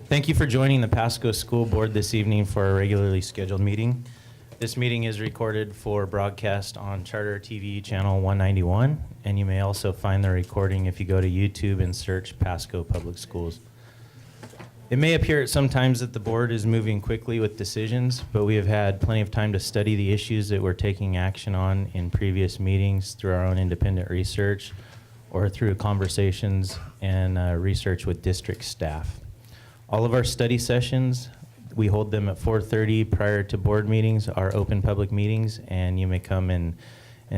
Thank you for joining the Pasco School Board this evening for our regularly scheduled meeting. This meeting is recorded for broadcast on Charter TV channel 191, and you may also find the recording if you go to YouTube and search Pasco Public Schools. It may appear at some times that the board is moving quickly with decisions, but we have had plenty of time to study the issues that we're taking action on in previous meetings through our own independent research or through conversations and research with district staff. All of our study sessions, we hold them at 4:30 prior to board meetings, are open public meetings, and you may come and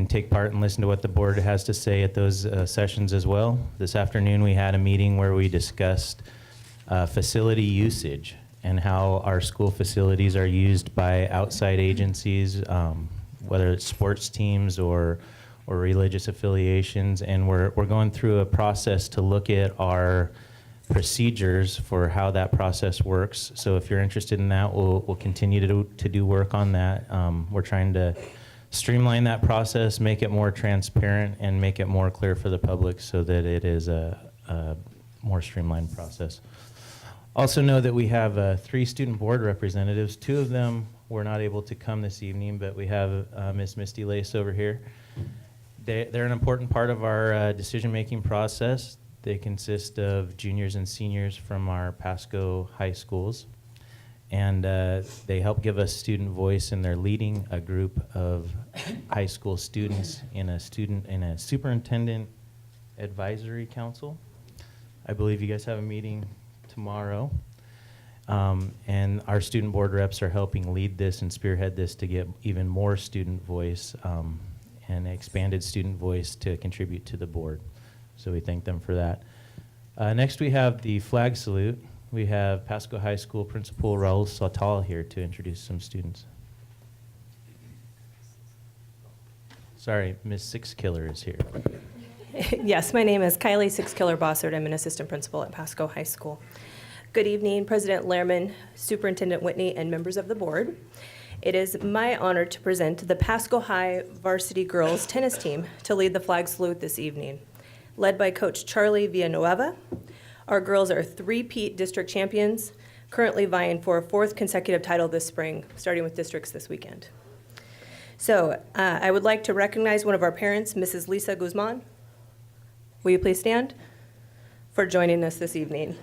take part and listen to what the board has to say at those sessions as well. This afternoon we had a meeting where we discussed facility usage and how our school facilities are used by outside agencies, whether it's sports teams or religious affiliations, and we're going through a process to look at our procedures for how that process works. So if you're interested in that, we'll continue to do work on that. We're trying to streamline that process, make it more transparent, and make it more clear for the public so that it is a more streamlined process. Also know that we have 3 student board representatives. 2 of them were not able to come this evening, but we have Miss Misty Lace over here. They're an important part of our decision-making process. They consist of juniors and seniors from our Pasco high schools, and they help give us student voice, and they're leading a group of high school students in a superintendent advisory council. I believe you guys have a meeting tomorrow, and our student board reps are helping lead this and spearhead this to get even more student voice and expanded student voice to contribute to the board. So we thank them for that. Next we have the flag salute. We have Pasco High School Principal Raul Satal here to introduce some students. Sorry, Ms. Sixkiller is here. Yes, my name is Kylie Sixkiller Bossard. I'm an assistant principal at Pasco High School. Good evening, President Lehrman, Superintendent Whitney, and members of the board. It is my honor to present the Pasco High varsity girls tennis team to lead the flag salute this evening. Led by Coach Charlie Villanueva, our girls are 3-peat district champions, currently vying for a 4th consecutive title this spring, starting with districts this weekend. So I would like to recognize one of our parents, Mrs. Lisa Guzman. Will you please stand for joining us this evening?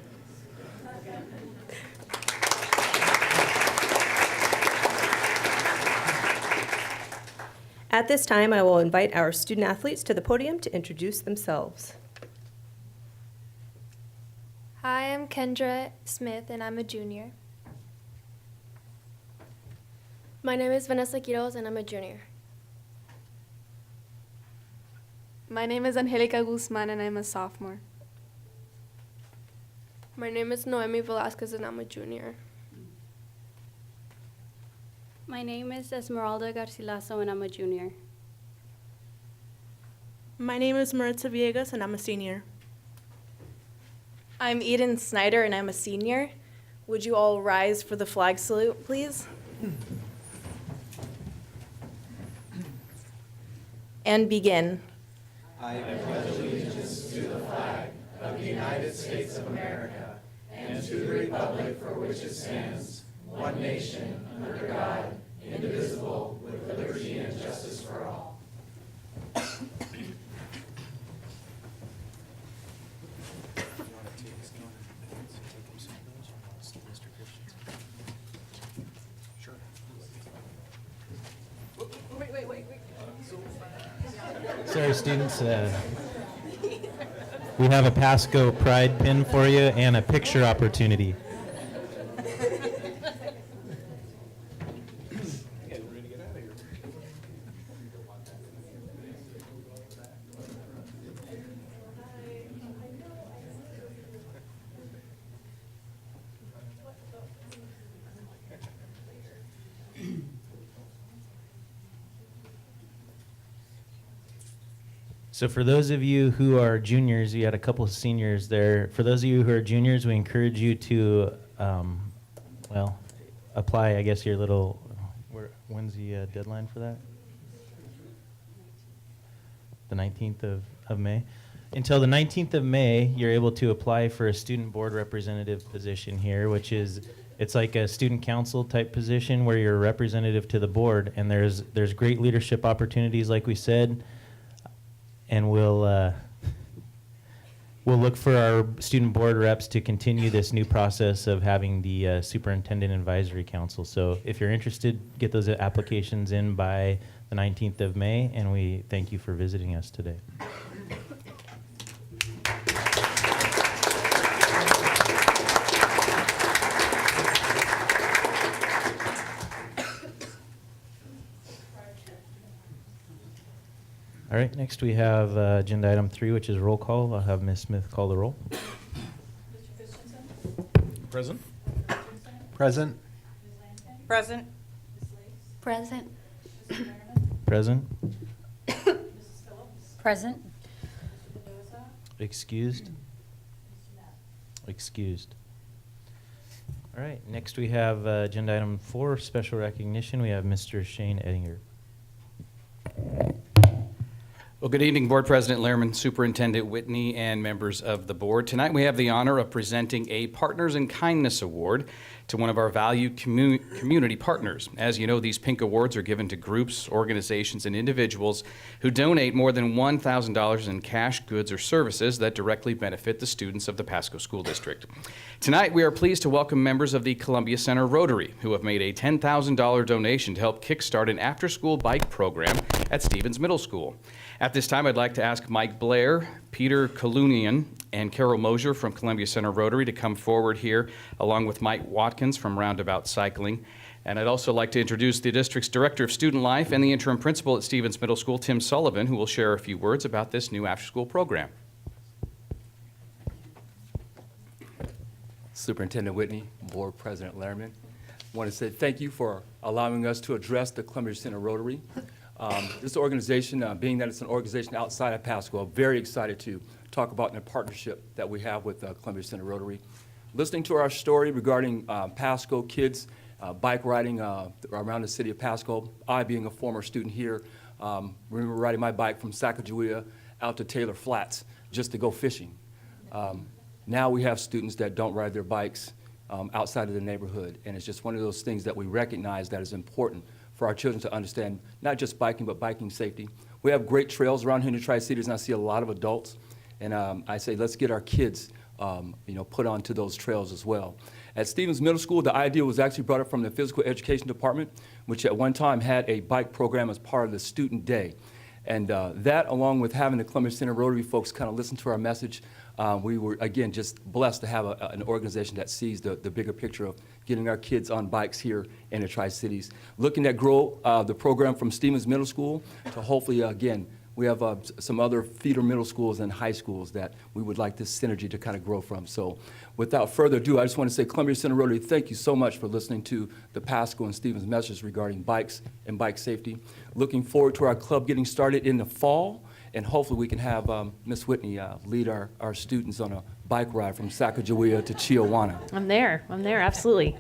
At this time, I will invite our student athletes to the podium to introduce themselves. Hi, I'm Kendra Smith, and I'm a junior. My name is Vanessa Quiroz, and I'm a junior. My name is Angelica Guzman, and I'm a sophomore. My name is Noemi Velasquez, and I'm a junior. My name is Esmeralda Garcilaso, and I'm a junior. My name is Maritza Villegas, and I'm a senior. I'm Eden Snyder, and I'm a senior. Would you all rise for the flag salute, please? And begin. I pledge allegiance to the flag of the United States of America and to the republic for which it stands, one nation, under God, indivisible, with liberty and justice for all. Sorry, students. We have a Pasco Pride pin for you and a picture opportunity. So for those of you who are juniors, you had a couple of seniors there. For those of you who are juniors, we encourage you to, apply, I guess, your little, when's the deadline for that? The 19th of May. until the 19th of May, you're able to apply for a student board representative position here, which is, it's like a student council type position where you're a representative to the board, and there's great leadership opportunities, like we said, and we'll look for our student board reps to continue this new process of having the superintendent advisory council. So if you're interested, get those applications in by the 19th of May, and we thank you for visiting us today. All right, next we have agenda item 3, which is roll call. I'll have Ms. Smith call the roll. Present. Present. Present. Present. Present. Present. Excused. Excused. All right, next we have agenda item 4, special recognition. We have Mr. Shane Ettinger. Well, good evening, Board President Lehrman, Superintendent Whitney, and members of the board. Tonight we have the honor of presenting a Partners in Kindness Award to one of our valued community partners. As you know, these pink awards are given to groups, organizations, and individuals who donate more than $1,000 in cash, goods, or services that directly benefit the students of the Pasco School District. Tonight we are pleased to welcome members of the Columbia Center Rotary, who have made a $10,000 donation to help kickstart an after-school bike program at Stevens Middle School. At this time, I'd like to ask Mike Blair, Peter Kalunian, and Carol Mosier from Columbia Center Rotary to come forward here, along with Mike Watkins from Roundabout Cycling. And I'd also like to introduce the district's Director of Student Life and the interim principal at Stevens Middle School, Tim Sullivan, who will share a few words about this new after-school program. Superintendent Whitney, Board President Lehrman, I want to say thank you for allowing us to address the Columbia Center Rotary. This organization, being that it's an organization outside of Pasco, I'm very excited to talk about the partnership that we have with Columbia Center Rotary. Listening to our story regarding Pasco kids bike riding around the city of Pasco, I being a former student here, remember riding my bike from Sacagawea out to Taylor Flats just to go fishing. Now we have students that don't ride their bikes outside of the neighborhood, and it's just one of those things that we recognize that is important for our children to understand, not just biking, but biking safety. We have great trails around here in the Tri-Cities, and I see a lot of adults, and I say let's get our kids put onto those trails as well. At Stevens Middle School, the idea was actually brought up from the physical education department, which at one time had a bike program as part of the student day. And that, along with having the Columbia Center Rotary folks kind of listen to our message, we were, again, just blessed to have an organization that sees the bigger picture of getting our kids on bikes here in the Tri-Cities. Looking to grow the program from Stevens Middle School to hopefully, again, we have some other feeder middle schools and high schools that we would like this synergy to kind of grow from. So without further ado, I just want to say, Columbia Center Rotary, thank you so much for listening to the Pasco and Stevens messages regarding bikes and bike safety. Looking forward to our club getting started in the fall, and hopefully we can have Ms. Whitney lead our students on a bike ride from Sacagawea to Chiawana. I'm there, absolutely.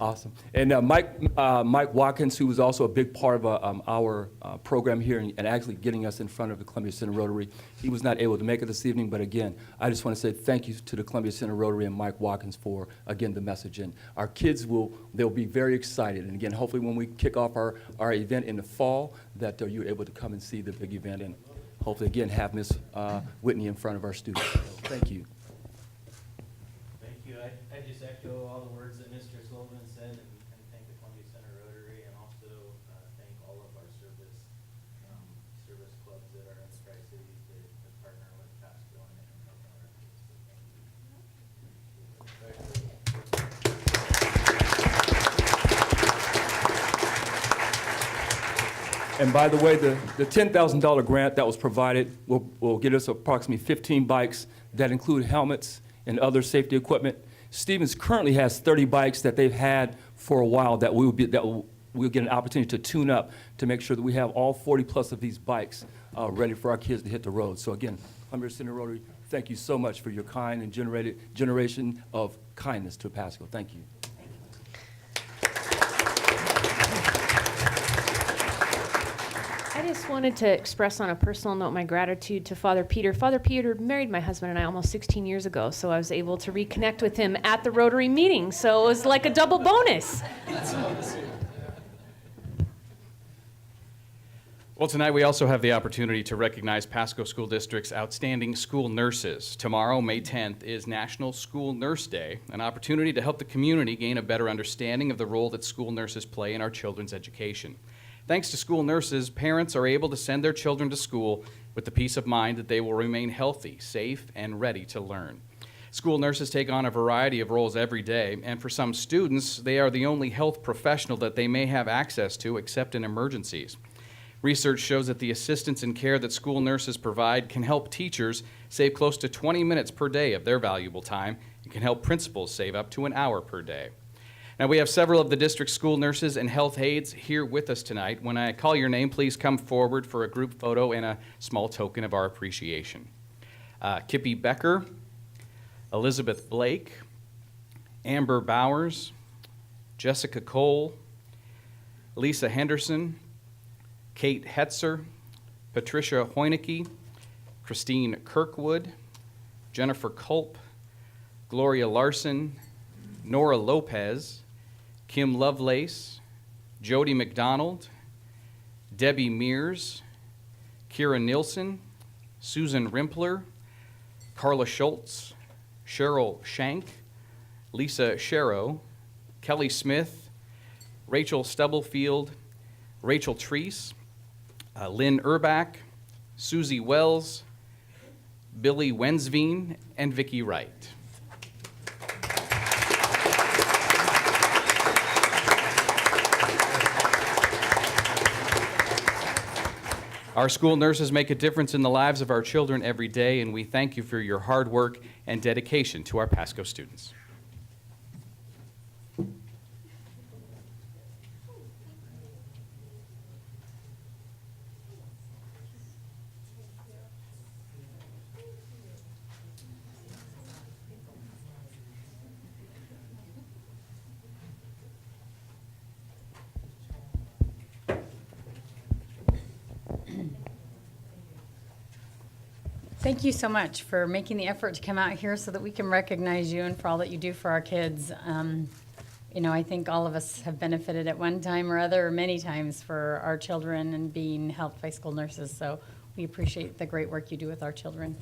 Awesome. And Mike Watkins, who was also a big part of our program here and actually getting us in front of the Columbia Center Rotary, he was not able to make it this evening, but again, I just want to say thank you to the Columbia Center Rotary and Mike Watkins for, again, the message. And our kids they'll be very excited. And again, hopefully when we kick off our event in the fall, that you're able to come and see the big event and hopefully, again, have Ms. Whitney in front of our students. So, thank you. Thank you. I just echo all the words that Mr. Sullivan said and thank the Columbia Center Rotary and also thank all of our service clubs that are in the Tri-Cities that partner with Pasco and help out our kids. So thank you. And by the way, the $10,000 grant that was provided will get us approximately 15 bikes that include helmets and other safety equipment. Stevens currently has 30 bikes that they've had for a while that we'll get an opportunity to tune up to make sure that we have all 40 plus of these bikes ready for our kids to hit the road. So again, Columbia Center Rotary, thank you so much for your kind and generation of kindness to Pasco. Thank you. I just wanted to express on a personal note my gratitude to Father Peter. Father Peter married my husband and I almost 16 years ago, so I was able to reconnect with him at the Rotary meeting, so it was like a double bonus. Well, tonight we also have the opportunity to recognize Pasco School District's outstanding school nurses. Tomorrow, May 10th, is National School Nurse Day, an opportunity to help the community gain a better understanding of the role that school nurses play in our children's education. Thanks to school nurses, parents are able to send their children to school with the peace of mind that they will remain healthy, safe, and ready to learn. School nurses take on a variety of roles every day, and for some students, they are the only health professional that they may have access to except in emergencies. Research shows that the assistance and care that school nurses provide can help teachers save close to 20 minutes per day of their valuable time and can help principals save up to an hour per day. Now, we have several of the district's school nurses and health aides here with us tonight. When I call your name, please come forward for a group photo and a small token of our appreciation. Kippy Becker, Elizabeth Blake, Amber Bowers, Jessica Cole, Lisa Henderson, Kate Hetzer, Patricia Hoinecke, Christine Kirkwood, Jennifer Culp, Gloria Larson, Nora Lopez, Kim Lovelace, Jody McDonald, Debbie Mears, Kira Nielsen, Susan Rimpler, Carla Schultz, Cheryl Shank, Lisa Sharrow, Kelly Smith, Rachel Stubblefield, Rachel Treese, Lynn Urbach, Susie Wells, Billy Wensveen, and Vicki Wright. Our school nurses make a difference in the lives of our children every day, and we thank you for your hard work and dedication to our Pasco students. Thank you so much for making the effort to come out here so that we can recognize you and for all that you do for our kids. You know, I think all of us have benefited at one time or other, or many times, for our children and being helped by school nurses. So we appreciate the great work you do with our children.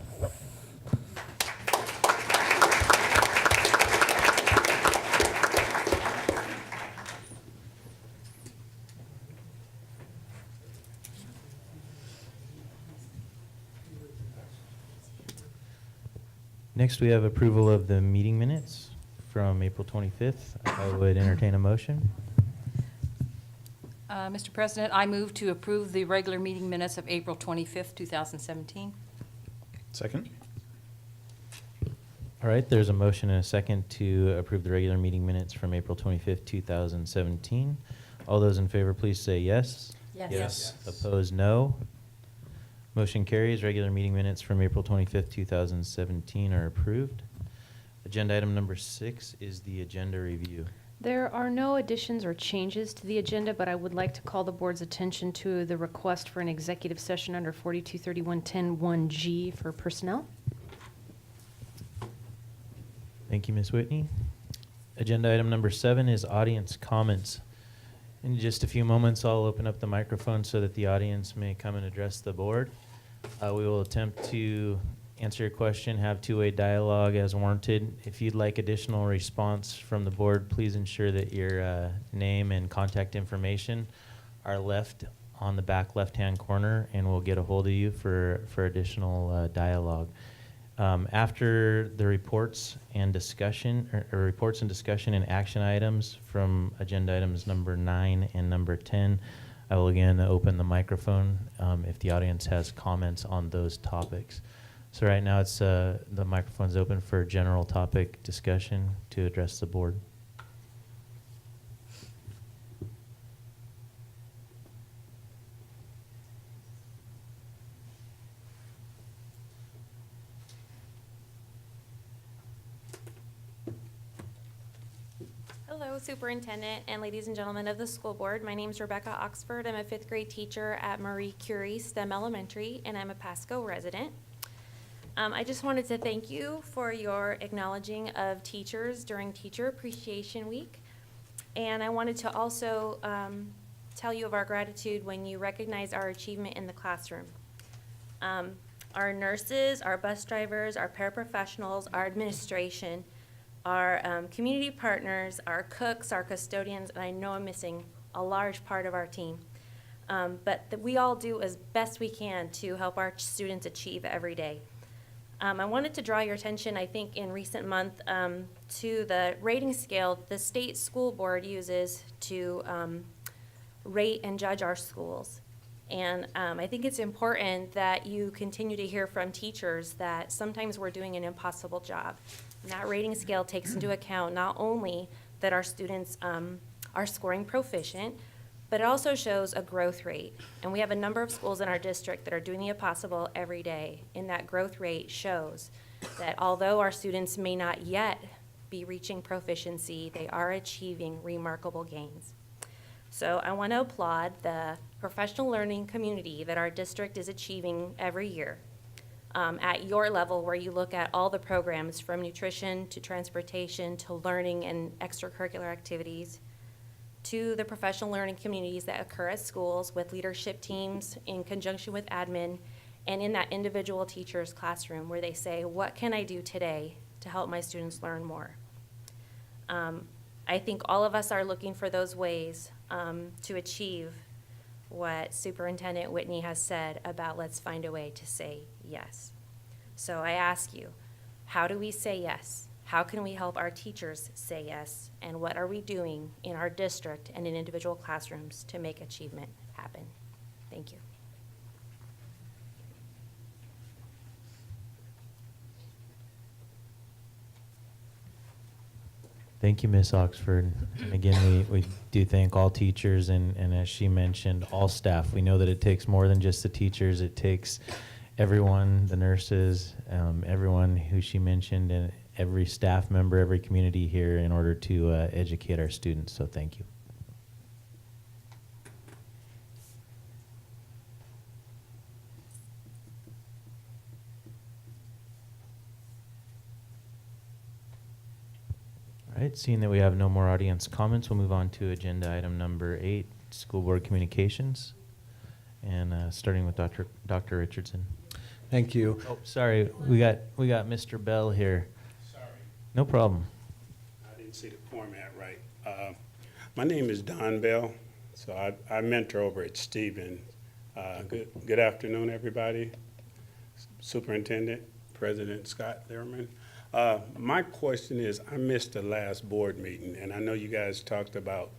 Next, we have approval of the meeting minutes from April 25th. I would entertain a motion. Mr. President, I move to approve the regular meeting minutes of April 25th, 2017. Second. All right, there's a motion and a second to approve the regular meeting minutes from April 25th, 2017. All those in favor, please say yes. Yes. Yes. Opposed, no. Motion carries. Regular meeting minutes from April 25th, 2017 are approved. Agenda item number 6 is the agenda review. There are no additions or changes to the agenda, but I would like to call the board's attention to the request for an executive session under 4231.10(1)G for personnel. Thank you, Ms. Whitney. Agenda item number 7 is audience comments. In just a few moments, I'll open up the microphone so that the audience may come and address the board. We will attempt to answer your question, have two-way dialogue as warranted. If you'd like additional response from the board, please ensure that your name and contact information are left on the back left-hand corner, and we'll get a hold of you for additional dialogue. After the reports and discussion, or reports and discussion and action items from agenda items number 9 and number 10, I will again open the microphone if the audience has comments on those topics. So right now it's the microphone's open for general topic discussion to address the board. Hello, Hello, Superintendent and ladies and gentlemen of the school board. My name is Rebecca Oxford. I'm a fifth grade teacher at Marie Curie STEM Elementary, and I'm a Pasco resident. I just wanted to thank you for your acknowledging of teachers during Teacher Appreciation Week. And I wanted to also tell you of our gratitude when you recognize our achievement in the classroom. Our nurses, our bus drivers, our paraprofessionals, our administration, our community partners, our cooks, our custodians, and I know I'm missing a large part of our team. But we all do as best we can to help our students achieve every day. I wanted to draw your attention, I think, in recent month to the rating scale the state school board uses to rate and judge our schools. And I think it's important that you continue to hear from teachers that sometimes we're doing an impossible job. And that rating scale takes into account not only that our students are scoring proficient, but it also shows a growth rate. And we have a number of schools in our district that are doing the impossible every day. And that growth rate shows that although our students may not yet be reaching proficiency, they are achieving remarkable gains. So I want to applaud the professional learning community that our district is achieving every year. At your level, where you look at all the programs from nutrition to transportation to learning and extracurricular activities, to the professional learning communities that occur at schools with leadership teams in conjunction with admin, and in that individual teacher's classroom where they say, what can I do today to help my students learn more? I think all of us are looking for those ways to achieve what Superintendent Whitney has said about let's find a way to say yes. So I ask you, how do we say yes? How can we help our teachers say yes? And what are we doing in our district and in individual classrooms to make achievement happen? Thank you. Thank you, Ms. Oxford. And again, we do thank all teachers and as she mentioned, all staff. We know that it takes more than just the teachers. It takes everyone, the nurses, everyone who she mentioned, and every staff member, every community here in order to educate our students. So thank you. All right, seeing that we have no more audience comments, we'll move on to agenda item number 8, school board communications. And starting with Dr. Richardson. Thank you. Oh, sorry, we got Mr. Bell here. Sorry. No problem. I didn't see the format right. My name is Don Bell, so I mentor over at Stephen. Good afternoon, everybody. Superintendent, President Scott Lehrman. My question is, I missed the last board meeting, and I know you guys talked about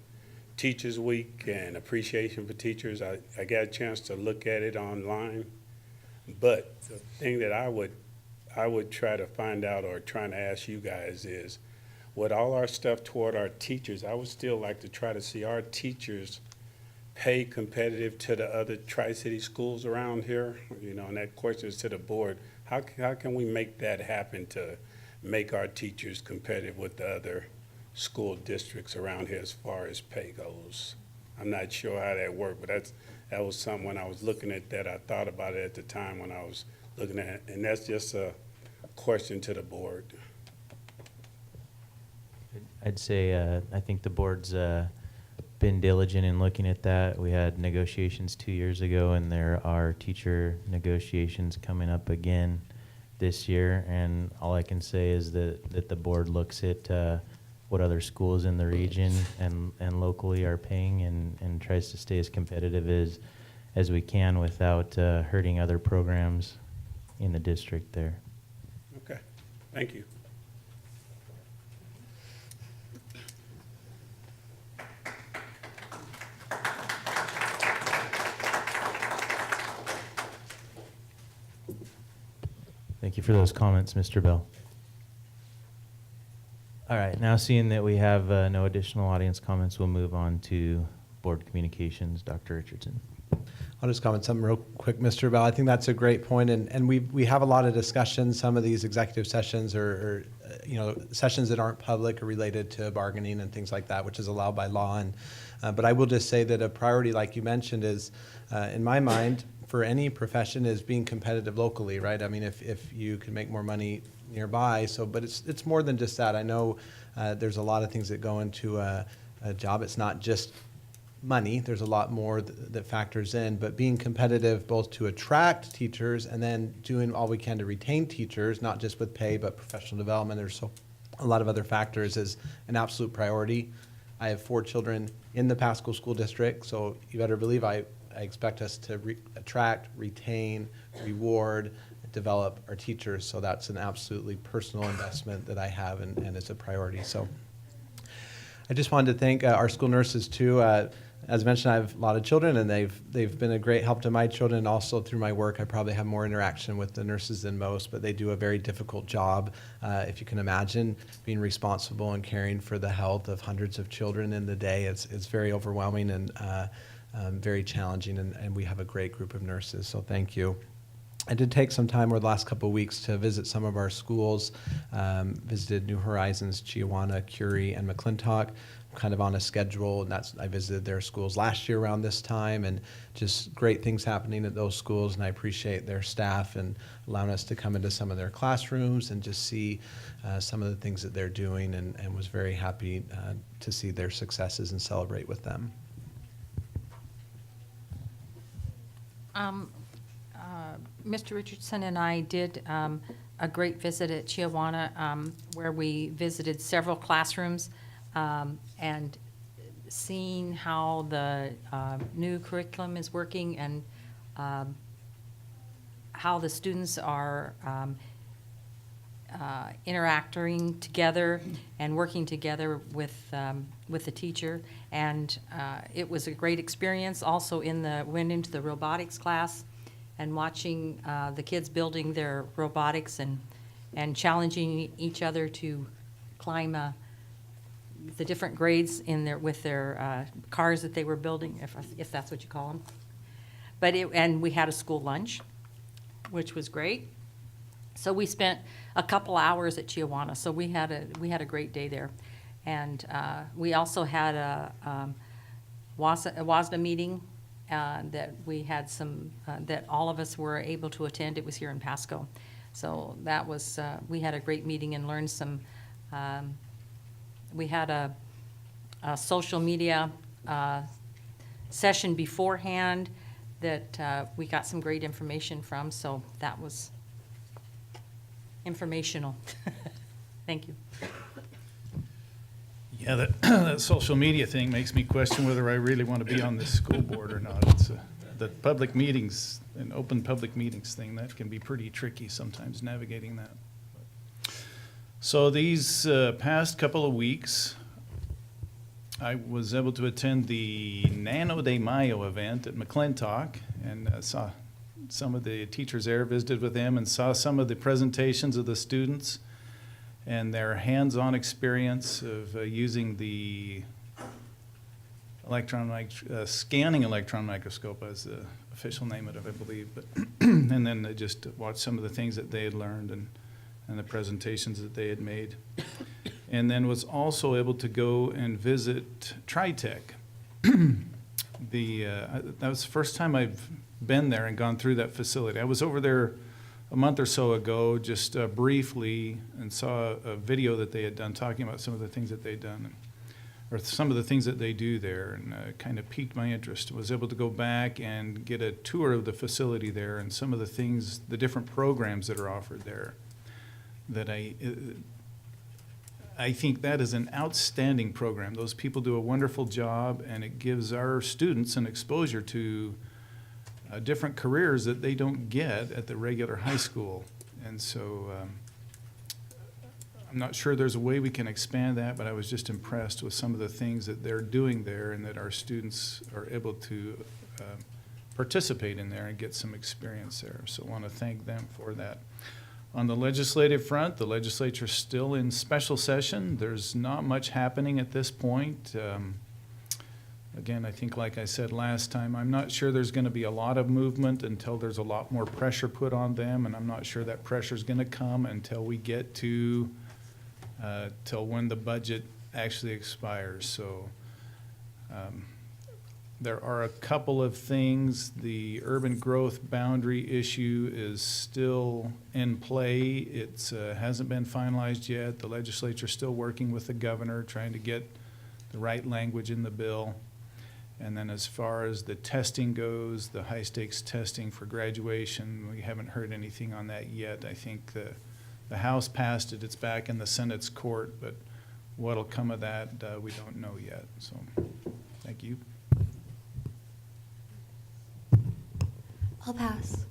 Teachers Week and appreciation for teachers. I got a chance to look at it online, but the thing that I would try to find out or trying to ask you guys is, with all our stuff toward our teachers, I would still like to try to see our teachers pay competitive to the other Tri-City schools around here. You know, and that question is to the board. How can we make that happen to make our teachers competitive with the other school districts around here as far as pay goes? I'm not sure how that worked, but that was something when I was looking at that, I thought about it at the time when I was looking at it, and that's just a question to the board. I'd say I think the board's been diligent in looking at that. We had negotiations 2 years ago, and there are teacher negotiations coming up again this year. And all I can say is that the board looks at what other schools in the region and locally are paying and tries to stay as competitive as we can without hurting other programs in the district there. Okay, thank you. Thank you for those comments, Mr. Bell. All right, now seeing that we have no additional audience comments, we'll move on to board communications. Dr. Richardson. I'll just comment something real quick, Mr. Bell. I think that's a great point, and we have a lot of discussions. Some of these executive sessions are sessions that aren't public or related to bargaining and things like that, which is allowed by law. And but I will just say that a priority, like you mentioned, is in my mind for any profession is being competitive locally, right? I mean, if you can make more money nearby, but it's more than just that. I know there's a lot of things that go into a job. It's not just money. There's a lot more that factors in, but being competitive both to attract teachers and then doing all we can to retain teachers, not just with pay, but professional development. There's a lot of other factors is an absolute priority. I have 4 children in the Pasco School District, so you better believe I expect us to attract, retain, reward, develop our teachers. So that's an absolutely personal investment that I have and it's a priority. So I just wanted to thank our school nurses too. As mentioned, I have a lot of children, and they've been a great help to my children. Also, through my work, I probably have more interaction with the nurses than most, but they do a very difficult job. If you can imagine being responsible and caring for the health of hundreds of children in the day, it's very overwhelming and very challenging, and we have a great group of nurses, so thank you. I did take some time over the last couple of weeks to visit some of our schools, visited New Horizons, Chiawana, Curie, and McClintock, kind of on a schedule, and I visited their schools last year around this time, and just great things happening at those schools, and I appreciate their staff and allowing us to come into some of their classrooms and just see some of the things that they're doing, and was very happy to see their successes and celebrate with them. Mr. Richardson and I did a great visit at Chiawana where we visited several classrooms and seeing how the new curriculum is working and how the students are interacting together and working together with the teacher, and it was a great experience. Also, went into the robotics class and watching the kids building their robotics and challenging each other to climb the different grades with their cars that they were building, if that's what you call them. And we had a school lunch, which was great. So we spent a couple hours at Chiawana. So we had a great day there, and we also had a WASDA meeting that we had that all of us were able to attend. It was here in Pasco, so that was we had a great meeting and learned some. We had a social media session beforehand that we got some great information from, so that was informational. Thank you. Yeah, that social media thing makes me question whether I really want to be on this school board or not. It's the public meetings, an open public meetings thing, that can be pretty tricky sometimes, navigating that. So these past couple of weeks, I was able to attend the Nano de Mayo event at McClintock, and saw some of the teachers there, visited with them, and saw some of the presentations of the students and their hands-on experience of using the scanning electron microscope as the official name of it, I believe. But and then I just watched some of the things that they had learned and the presentations that they had made. And then was also able to go and visit TriTech. That was the first time I've been there and gone through that facility. I was over there a month or so ago, just briefly, and saw a video that they had done talking about some of the things that they'd done, or some of the things that they do there, and kind of piqued my interest. Was able to go back and get a tour of the facility there and some of the things, the different programs that are offered there, that I think that is an outstanding program. Those people do a wonderful job, and it gives our students an exposure to different careers that they don't get at the regular high school. And so I'm not sure there's a way we can expand that, but I was just impressed with some of the things that they're doing there and that our students are able to participate in there and get some experience there. So I want to thank them for that. On the legislative front, the legislature's still in special session. There's not much happening at this point. Again, I think like I said last time, I'm not sure there's going to be a lot of movement until there's a lot more pressure put on them, and I'm not sure that pressure's going to come until we get to, till when the budget actually expires. So there are a couple of things. The urban growth boundary issue is still in play. It hasn't been finalized yet. The legislature's still working with the governor, trying to get the right language in the bill. And then as far as the testing goes, the high-stakes testing for graduation, we haven't heard anything on that yet. I think the House passed it. It's back in the Senate's court, but what'll come of that, we don't know yet. So, thank you. I'll pass.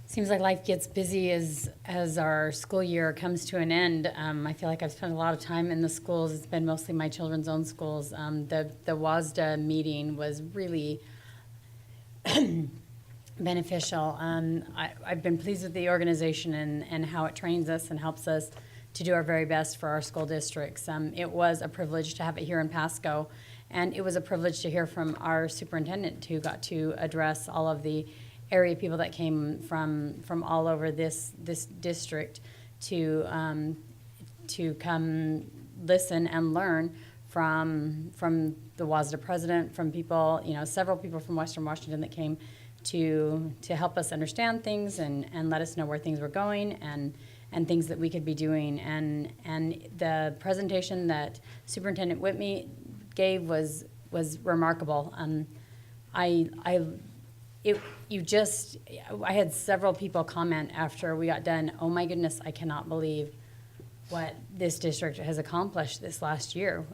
Seems like life gets busy as our school year comes to an end. I feel like I've spent a lot of time in the schools. It's been mostly my children's own schools. The WASDA meeting was really beneficial. I've been pleased with the organization and how it trains us and helps us to do our very best for our school districts. It was a privilege to have it here in Pasco, and it was a privilege to hear from our superintendent who got to address all of the area people that came from all over this district to come listen and learn from the WASDA president, from people, several people from Western Washington that came to help us understand things and let us know where things were going and things that we could be doing. And the presentation that Superintendent Whitney gave was remarkable. I had several people comment after we got done, oh my goodness, I cannot believe what this district has accomplished this last year.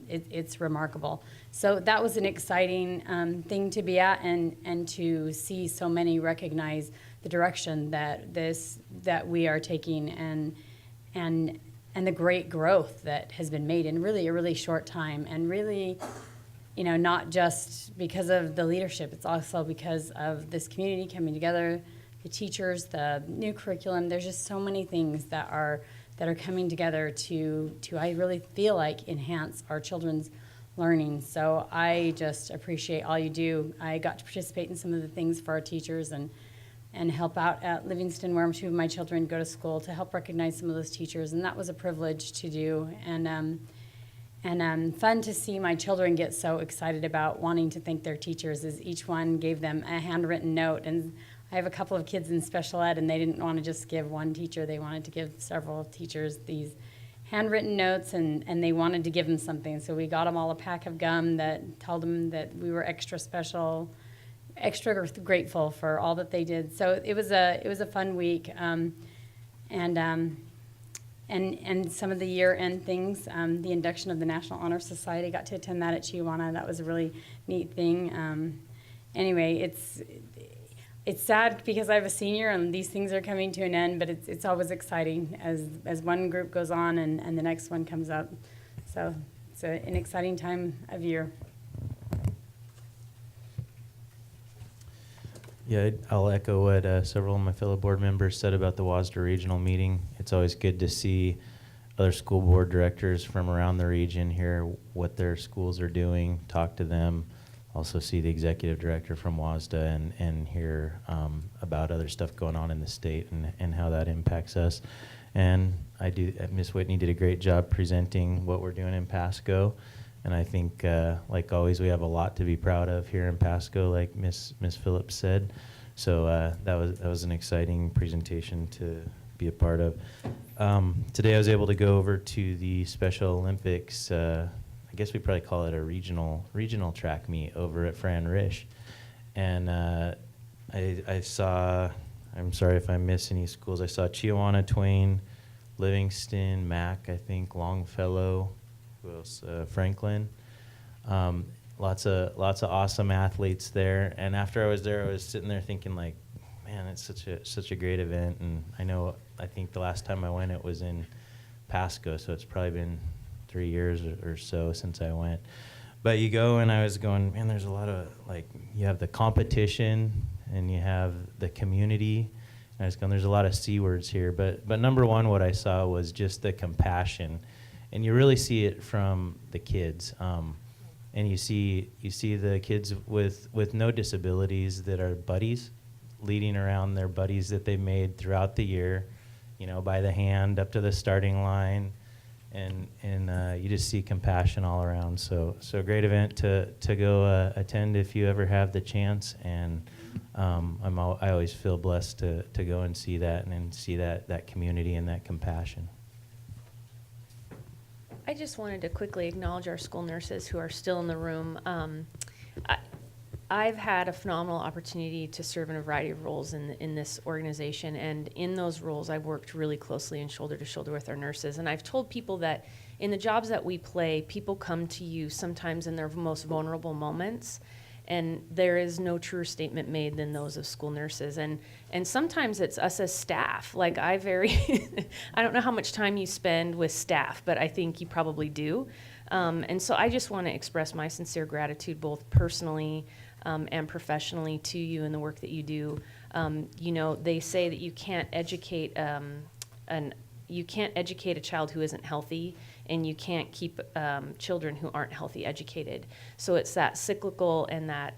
It's remarkable. So that was an exciting thing to be at, and to see so many recognize the direction that we are taking and the great growth that has been made in really a really short time, and really, not just because of the leadership, it's also because of this community coming together, the teachers, the new curriculum. There's just so many things that are coming together to I really feel like enhance our children's learning. So I just appreciate all you do. I got to participate in some of the things for our teachers and help out at Livingston, where two of my children go to school, to help recognize some of those teachers, and that was a privilege to do. And fun to see my children get so excited about wanting to thank their teachers, as each one gave them a handwritten note. And I have a couple of kids in special ed, and they didn't want to just give one teacher. They wanted to give several teachers these handwritten notes, and they wanted to give them something. So we got them all a pack of gum that told them that we were extra special, extra grateful for all that they did. So it was a fun week. And some of the year-end things, the induction of the National Honor Society, got to attend that at Chihuahua. That was a really neat thing. Anyway, it's sad because I have a senior and these things are coming to an end, but it's always exciting as one group goes on and the next one comes up. So it's an exciting time of year. Yeah, I'll echo what several of my fellow board members said about the WASDA regional meeting. It's always good to see other school board directors from around the region, hear what their schools are doing, talk to them. Also see the executive director from WASDA and hear about other stuff going on in the state and how that impacts us. And Ms. Whitney did a great job presenting what we're doing in Pasco. And I think, like always, we have a lot to be proud of here in Pasco, like Ms. Phillips said. So that was an exciting presentation to be a part of. Today I was able to go over to the Special Olympics. I guess we probably call it a regional track meet over at Fran Risch. And I saw, I'm sorry if I miss any schools, I saw Chihuahua, Twain, Livingston, Mac, I think, Longfellow, who else? Franklin. Lots of awesome athletes there. And after I was there, I was sitting there thinking, like, man, it's such a great event. And I think the last time I went, it was in Pasco, so it's probably been 3 years or so since I went. But you go, and I was going, man, there's a lot of, like, you have the competition and you have the community. And I was going, there's a lot of C words here. But number one, what I saw was just the compassion and you really see it from the kids. And you see the kids with no disabilities that are buddies, leading around their buddies that they made throughout the year, by the hand up to the starting line, and you just see compassion all around. So a great event to go attend if you ever have the chance, and I always feel blessed to go and see that and see that community and that compassion. I just wanted to quickly acknowledge our school nurses who are still in the room. I've had a phenomenal opportunity to serve in a variety of roles in this organization, and in those roles I've worked really closely and shoulder to shoulder with our nurses. And I've told people that in the jobs that we play, people come to you sometimes in their most vulnerable moments, and there is no truer statement made than those of school nurses. And sometimes it's us as staff. Like I don't know how much time you spend with staff, but I think you probably do. And so I just want to express my sincere gratitude, both personally and professionally, to you and the work that you do. They say that you can't educate a child who isn't healthy, and you can't keep children who aren't healthy educated. So it's that cyclical and that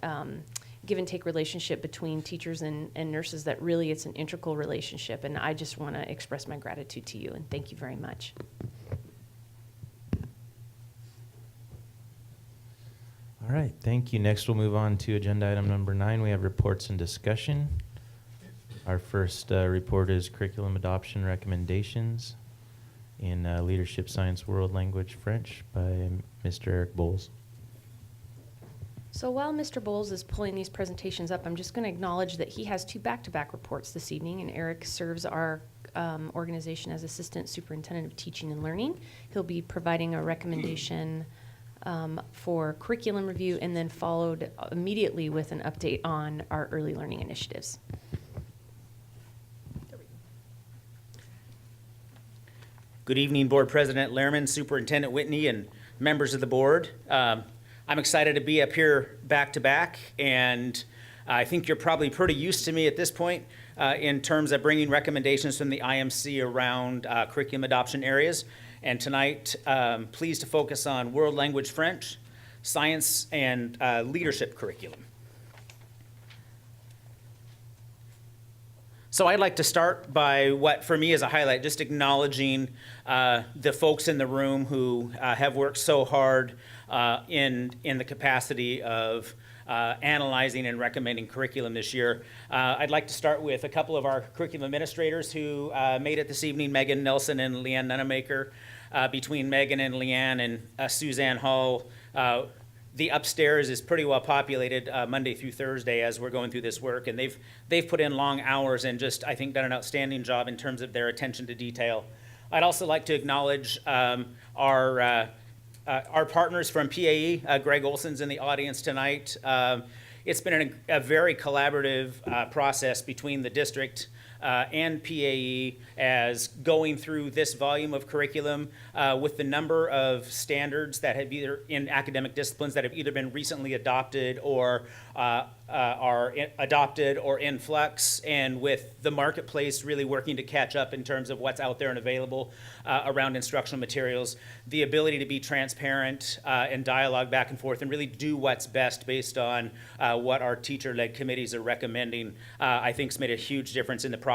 give and take relationship between teachers and nurses that really it's an integral relationship. And I just want to express my gratitude to you, and thank you very much. All right, thank you. Next, we'll move on to agenda item number 9. We have reports and discussion. Our first report is curriculum adoption recommendations in Leadership Science World Language French by Mr. Eric Bowles. So while Mr. Bowles is pulling these presentations up, I'm just going to acknowledge that he has 2 back-to-back reports this evening, and Eric serves our organization as Assistant Superintendent of Teaching and Learning. He'll be providing a recommendation for curriculum review, and then followed immediately with an update on our early learning initiatives. Good evening, Board President Lehrman, Superintendent Whitney, and members of the board. I'm excited to be up here back to back, and I think you're probably pretty used to me at this point in terms of bringing recommendations from the IMC around curriculum adoption areas. And tonight, pleased to focus on World Language French, Science, and Leadership curriculum. So I'd like to start by what for me is a highlight, just acknowledging the folks in the room who have worked so hard in the capacity of analyzing and recommending curriculum this year. I'd like to start with a couple of our curriculum administrators who made it this evening, Megan Nelson and Leanne Nunemaker. Between Megan and Leanne and Suzanne Hall, the upstairs is pretty well populated Monday through Thursday as we're going through this work, and they've put in long hours and just, I think, done an outstanding job in terms of their attention to detail. I'd also like to acknowledge our partners from PAE. Greg Olson's in the audience tonight. It's been a very collaborative process between the district and PAE as going through this volume of curriculum with the number of standards that have either in academic disciplines that have either been recently adopted or are adopted or in flux, and with the marketplace really working to catch up in terms of what's out there and available around instructional materials, the ability to be transparent and dialogue back and forth and really do what's best based on what our teacher-led committees are recommending, I think has made a huge difference in the process.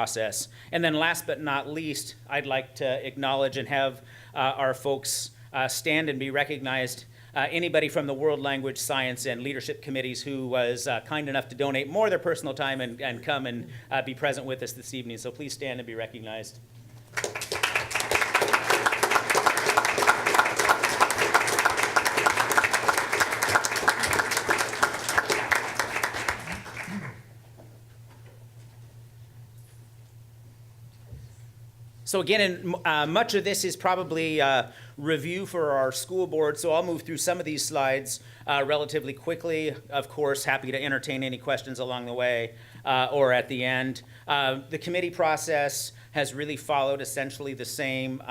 And then last but not least, I'd like to acknowledge and have our folks stand and be recognized. Anybody from the World Language, Science, and Leadership committees who was kind enough to donate more of their personal time and come and be present with us this evening. So please stand and be recognized. So again, much of this is probably review for our school board, so I'll move through some of these slides relatively quickly. Of course, happy to entertain any questions along the way or at the end. The committee process has really followed essentially the same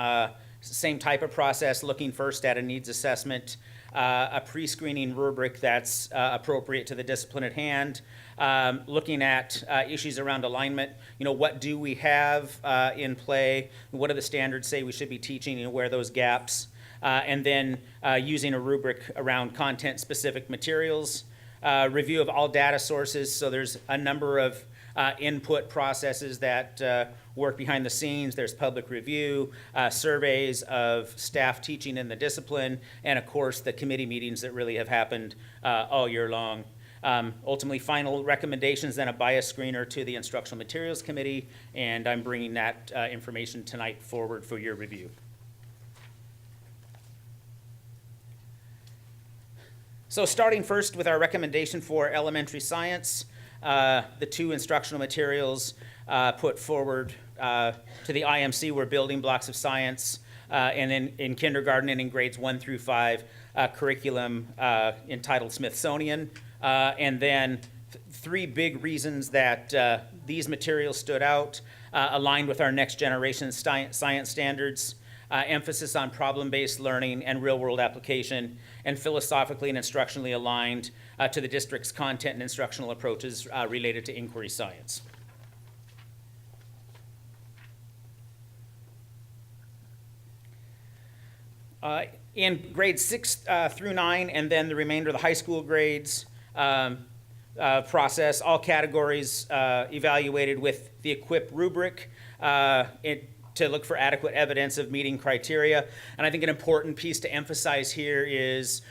type of process, looking first at a needs assessment, a pre-screening rubric that's appropriate to the discipline at hand, looking at issues around alignment. What do we have in play? What do the standards say we should be teaching, where are those gaps? and then using a rubric around content-specific materials. Review of all data sources, so there's a number of input processes that work behind the scenes. There's public review, surveys of staff teaching in the discipline, and of course the committee meetings that really have happened all year long. Ultimately, final recommendations, then a bias screener to the Instructional Materials Committee, and I'm bringing that information tonight forward for your review. So starting first with our recommendation for elementary science, the 2 instructional materials put forward to the IMC were building blocks of science, and then in kindergarten and in grades 1 through 5, curriculum entitled Smithsonian, and then 3 big reasons that these materials stood out, aligned with our next generation science standards, emphasis on problem-based learning and real-world application, and philosophically and instructionally aligned to the district's content and instructional approaches related to inquiry science. In grades 6 through 9, and then the remainder of the high school grades process, all categories evaluated with the EQUIP rubric to look for adequate evidence of meeting criteria. And I think an important piece to emphasize here is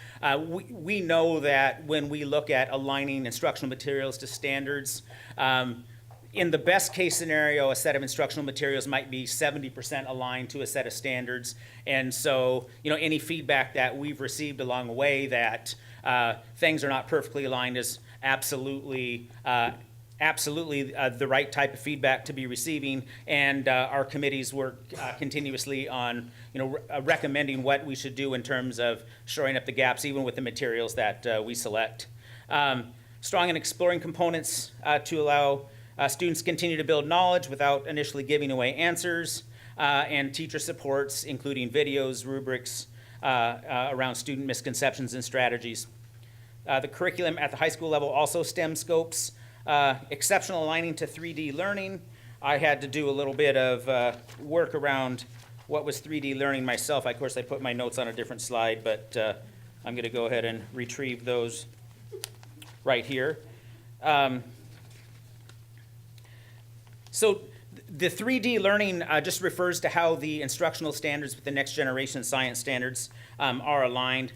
we know that when we look at aligning instructional materials to standards, in the best case scenario, a set of instructional materials might be 70% aligned to a set of standards. And so, any feedback that we've received along the way that things are not perfectly aligned is absolutely the right type of feedback to be receiving, and our committees work continuously on recommending what we should do in terms of shoring up the gaps, even with the materials that we select. Strong and exploring components to allow students continue to build knowledge without initially giving away answers, and teacher supports, including videos, rubrics around student misconceptions and strategies. The curriculum at the high school level also STEM scopes, exceptional aligning to 3D learning. I had to do a little bit of work around what was 3D learning myself. Of course, I put my notes on a different slide, but I'm going to go ahead and retrieve those right here. So the 3D learning just refers to how the instructional standards with the next generation science standards are aligned.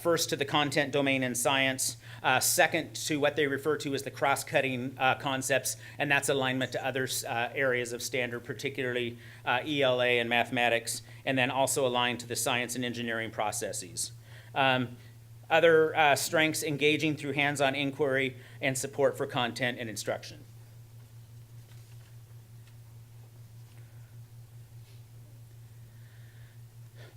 First to the content domain in science, second to what they refer to as the cross-cutting concepts, and that's alignment to other areas of standard, particularly ELA and mathematics, and then also aligned to the science and engineering processes. Other strengths, engaging through hands-on inquiry and support for content and instruction.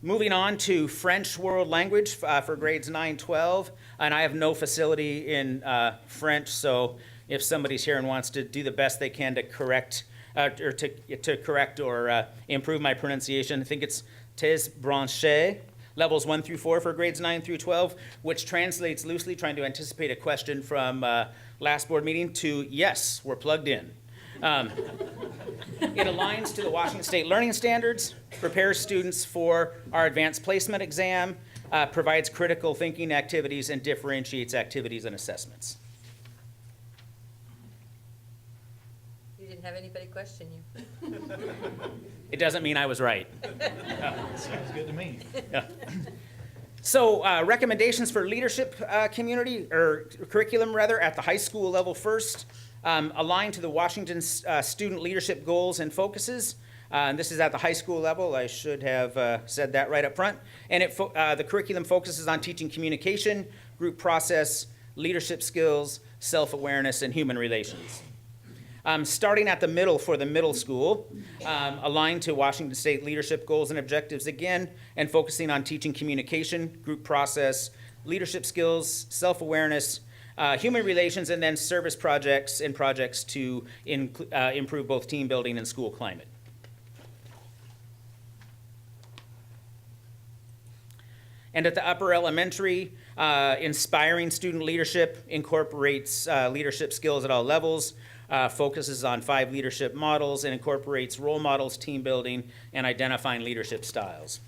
Moving on to French world language for grades 9-12, and I have no facility in French, so if somebody's here and wants to do the best they can to correct or improve my pronunciation, I think it's tes branché, levels 1 through 4 for grades 9 through 12, which translates loosely, trying to anticipate a question from last board meeting, to yes, we're plugged in. It aligns to the Washington State Learning Standards, prepares students for our advanced placement exam, provides critical thinking activities, and differentiates activities and assessments. You didn't have anybody question you. It doesn't mean I was right. Sounds good to me. Yeah. So recommendations for leadership community, or curriculum rather, at the high school level first. Aligned to the Washington student leadership goals and focuses. And this is at the high school level. I should have said that right up front. And the curriculum focuses on teaching communication, group process, leadership skills, self-awareness, and human relations. Starting at the middle for the middle school, aligned to Washington State leadership goals and objectives again, and focusing on teaching communication, group process, leadership skills, self-awareness, human relations, and then service projects and projects to improve both team building and school climate. And at the upper elementary, inspiring student leadership incorporates leadership skills at all levels, focuses on 5 leadership models, and incorporates role models, team building, and identifying leadership styles.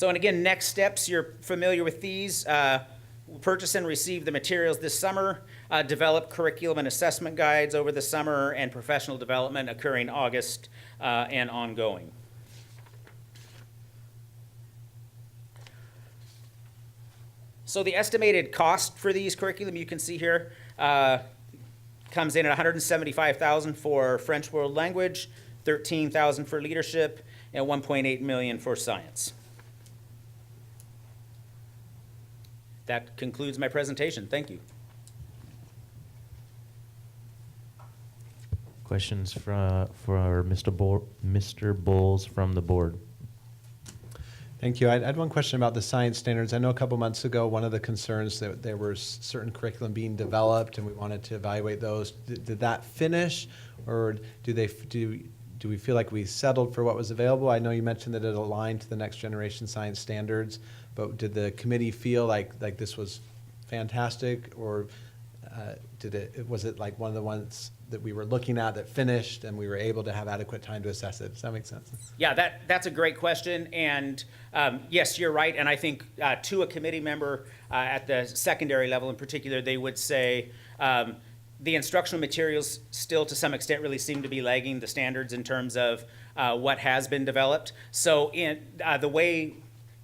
So, and again, next steps, you're familiar with these. Purchase and receive the materials this summer, develop curriculum and assessment guides over the summer, and professional development occurring August and ongoing. So the estimated cost for these curriculum, you can see here, comes in at $175,000 for French World Language, $13,000 for leadership, and $1.8 million for science. That concludes my presentation. Thank you. Questions for Mr. Bowles from the board? Thank you. I had one question about the science standards. I know a couple months ago, one of the concerns that there was certain curriculum being developed, and we wanted to evaluate those. Did that finish, or do we feel like we settled for what was available? I know you mentioned that it aligned to the next generation science standards, but did the committee feel like this was fantastic, or was it like one of the ones that we were looking at that finished and we were able to have adequate time to assess it? Does that make sense? Yeah, that's a great question, and yes, you're right. And I think to a committee member at the secondary level in particular, they would say the instructional materials still to some extent really seem to be lagging the standards in terms of what has been developed. So in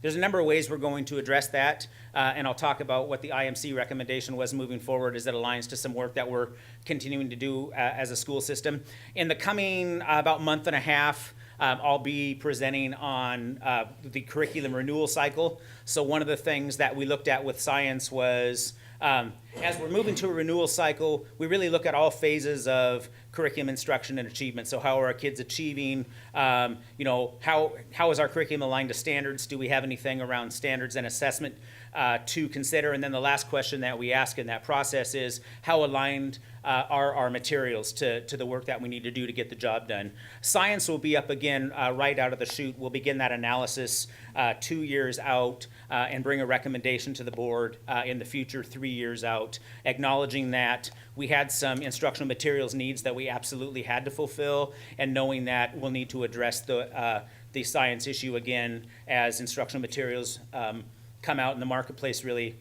there's a number of ways we're going to address that, and I'll talk about what the IMC recommendation was moving forward as it aligns to some work that we're continuing to do as a school system. In the coming about month and a half, I'll be presenting on the curriculum renewal cycle. So one of the things that we looked at with science was as we're moving to a renewal cycle, we really look at all phases of curriculum instruction and achievement. So how are our kids achieving? How is our curriculum aligned to standards? Do we have anything around standards and assessment to consider? And then the last question that we ask in that process is, how aligned are our materials to the work that we need to do to get the job done? Science will be up again right out of the chute. We'll begin that analysis 2 years out and bring a recommendation to the board in the future 3 years out, acknowledging that we had some instructional materials needs that we absolutely had to fulfill, and knowing that we'll need to address the science issue again as instructional materials come out in the marketplace really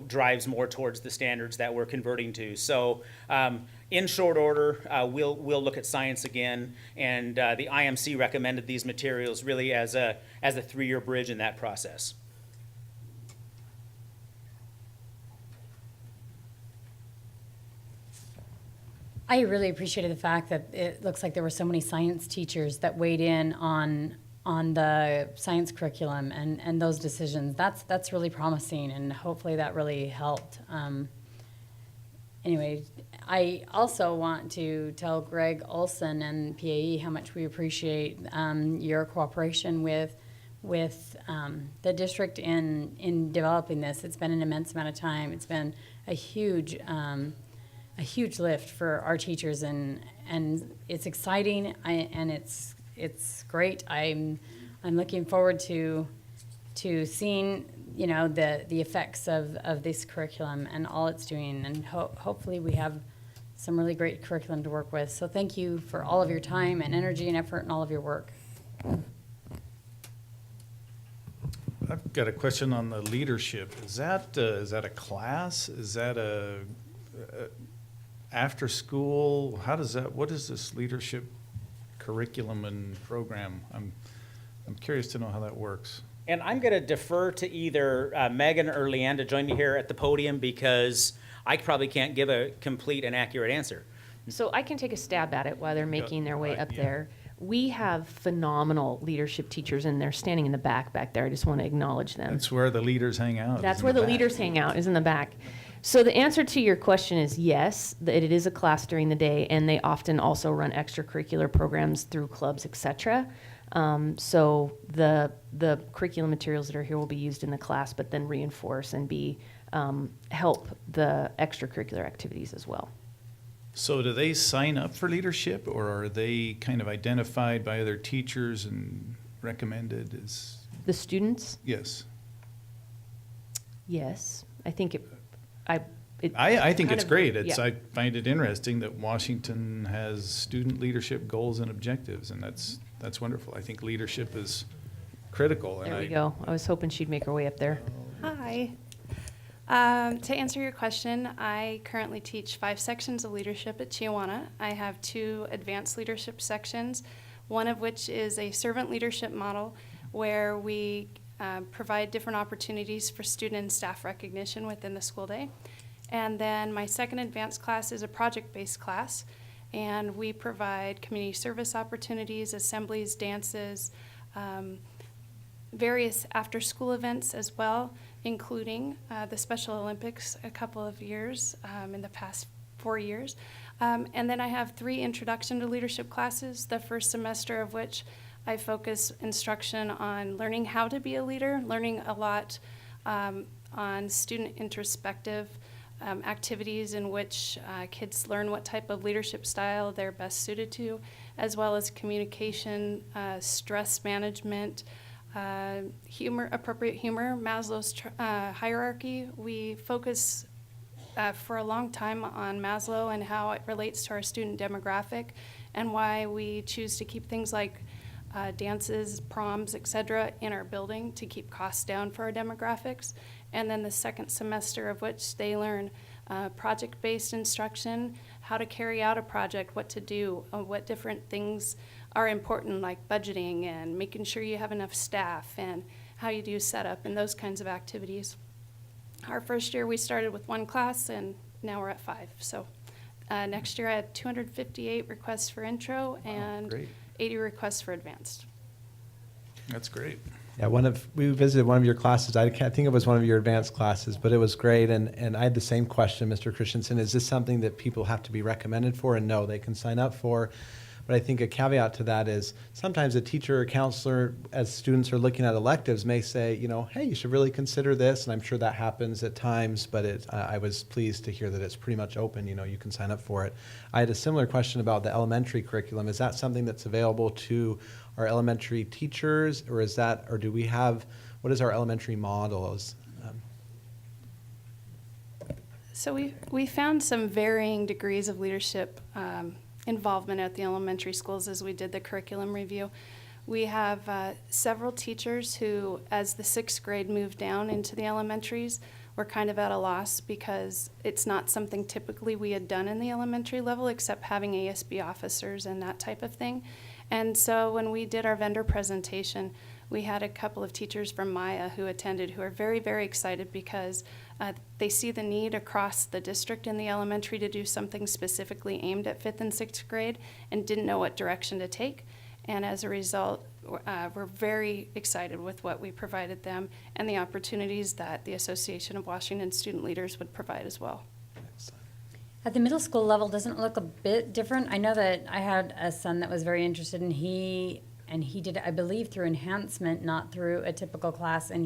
drives more towards the standards that we're converting to. So in short order, we'll look at science again, and the IMC recommended these materials really as a 3-year bridge in that process. I really appreciated the fact that it looks like there were so many science teachers that weighed in on the science curriculum and those decisions. That's really promising, and hopefully that really helped. Anyway, I also want to tell Greg Olson and PAE how much we appreciate your cooperation with the district in developing this. It's been an immense amount of time. It's been a huge lift for our teachers, and it's exciting, and it's great. I'm looking forward to seeing the effects of this curriculum and all it's doing, and hopefully we have some really great curriculum to work with. So thank you for all of your time and energy and effort and all of your work. I've got a question on the leadership. Is that a class? Is that a after school? What is this leadership curriculum and program? I'm curious to know how that works. And I'm going to defer to either Megan or Leanne to join me here at the podium, because I probably can't give a complete and accurate answer. So I can take a stab at it while they're making their way up there. We have phenomenal leadership teachers, and they're standing in the back there. I just want to acknowledge them. That's where the leaders hang out. That's where the leaders hang out, is in the back. So the answer to your question is yes, that it is a class during the day, and they often also run extracurricular programs through clubs, etc. So the curriculum materials that are here will be used in the class, but then reinforce and help the extracurricular activities as well. So do they sign up for leadership, or are they kind of identified by other teachers and recommended as? The students? Yes. Yes, I think I think it's great. I find it interesting that Washington has student leadership goals and objectives, and that's wonderful. I think leadership is critical. And There we go. I was hoping she'd make her way up there. Hi. To answer your question, I currently teach 5 sections of leadership at Chiawana. I have 2 advanced leadership sections, one of which is a servant leadership model where we provide different opportunities for student and staff recognition within the school day. And then my second advanced class is a project-based class, and we provide community service opportunities, assemblies, dances, various after-school events as well, including the Special Olympics a couple of years in the past 4 years. And then I have 3 introduction to leadership classes, the first semester of which I focus instruction on learning how to be a leader, learning a lot on student introspective activities in which kids learn what type of leadership style they're best suited to, as well as communication, stress management, appropriate humor, Maslow's hierarchy. We focus for a long time on Maslow and how it relates to our student demographic and why we choose to keep things like dances, proms, etc. in our building to keep costs down for our demographics. And then the second semester of which they learn project-based instruction, how to carry out a project, what to do, what different things are important, like budgeting and making sure you have enough staff and how you do setup and those kinds of activities. Our first year we started with 1 class and now we're at 5. So next year I had 258 requests for intro and great. 80 requests for advanced. That's great. Yeah, we visited one of your classes. I can't think it was one of your advanced classes, but it was great. And I had the same question, Mr. Christensen. Is this something that people have to be recommended for? And no, they can sign up for. But I think a caveat to that is sometimes a teacher or counselor, as students are looking at electives, may say, hey, you should really consider this. And I'm sure that happens at times, but I was pleased to hear that it's pretty much open. You can sign up for it. I had a similar question about the elementary curriculum. Is that something that's available to our elementary teachers, or do we have, what is our elementary models? So we found some varying degrees of leadership involvement at the elementary schools as we did the curriculum review. We have several teachers who, as the 6th grade moved down into the elementaries, were kind of at a loss because it's not something typically we had done in the elementary level except having ASB officers and that type of thing. And so when we did our vendor presentation, we had a couple of teachers from Maya who attended who are very, very excited because they see the need across the district in the elementary to do something specifically aimed at 5th and 6th grade and didn't know what direction to take. And as a result, we're very excited with what we provided them and the opportunities that the Association of Washington Student Leaders would provide as well. At the middle school level, doesn't it look a bit different? I know that I had a son that was very interested, and he did, I believe, through enhancement, not through a typical class, and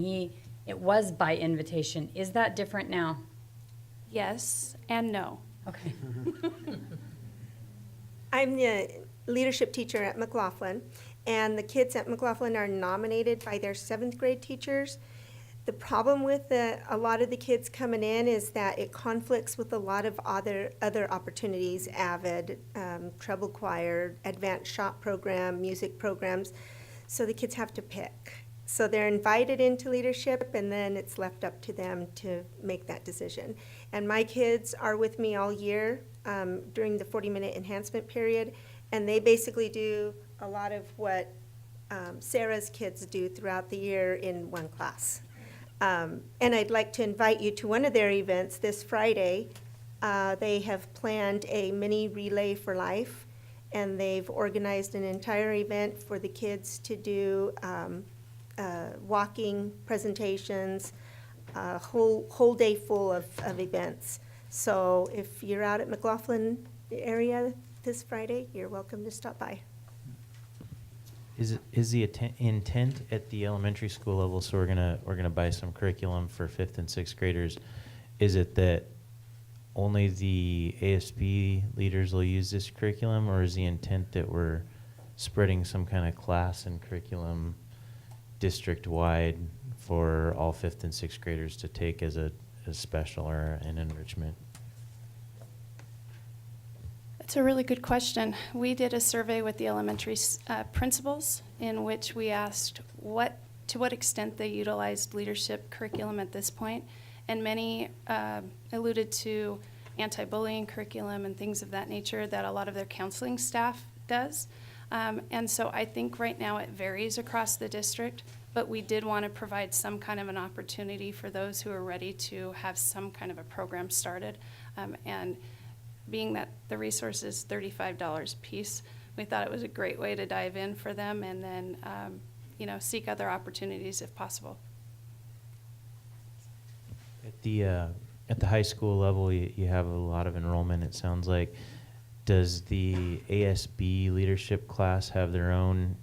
it was by invitation. Is that different now? Yes and no. Okay. I'm the leadership teacher at McLaughlin, and the kids at McLaughlin are nominated by their 7th grade teachers. The problem with a lot of the kids coming in is that it conflicts with a lot of other opportunities, AVID, treble choir, advanced shop program, music programs. So the kids have to pick. So they're invited into leadership, and then it's left up to them to make that decision. And my kids are with me all year during the 40-minute enhancement period, and they basically do a lot of what Sarah's kids do throughout the year in one class. And I'd like to invite you to one of their events this Friday. They have planned a mini Relay for Life, and they've organized an entire event for the kids to do walking presentations, a whole day full of events. So if you're out at McLaughlin area this Friday, you're welcome to stop by. Is the intent at the elementary school level? So we're gonna buy some curriculum for 5th and 6th graders. Is it that only the ASB leaders will use this curriculum, or is the intent that we're spreading some kind of class and curriculum district-wide for all 5th and 6th graders to take as a special or an enrichment? It's a really good question. We did a survey with the elementary principals in which we asked what to what extent they utilized leadership curriculum at this point. And many alluded to anti-bullying curriculum and things of that nature that a lot of their counseling staff does. And so I think right now it varies across the district, but we did want to provide some kind of an opportunity for those who are ready to have some kind of a program started. And being that the resource is $35 a piece, we thought it was a great way to dive in for them and then, seek other opportunities if possible. At the high school level, you have a lot of enrollment, it sounds like. Does the ASB leadership class have their own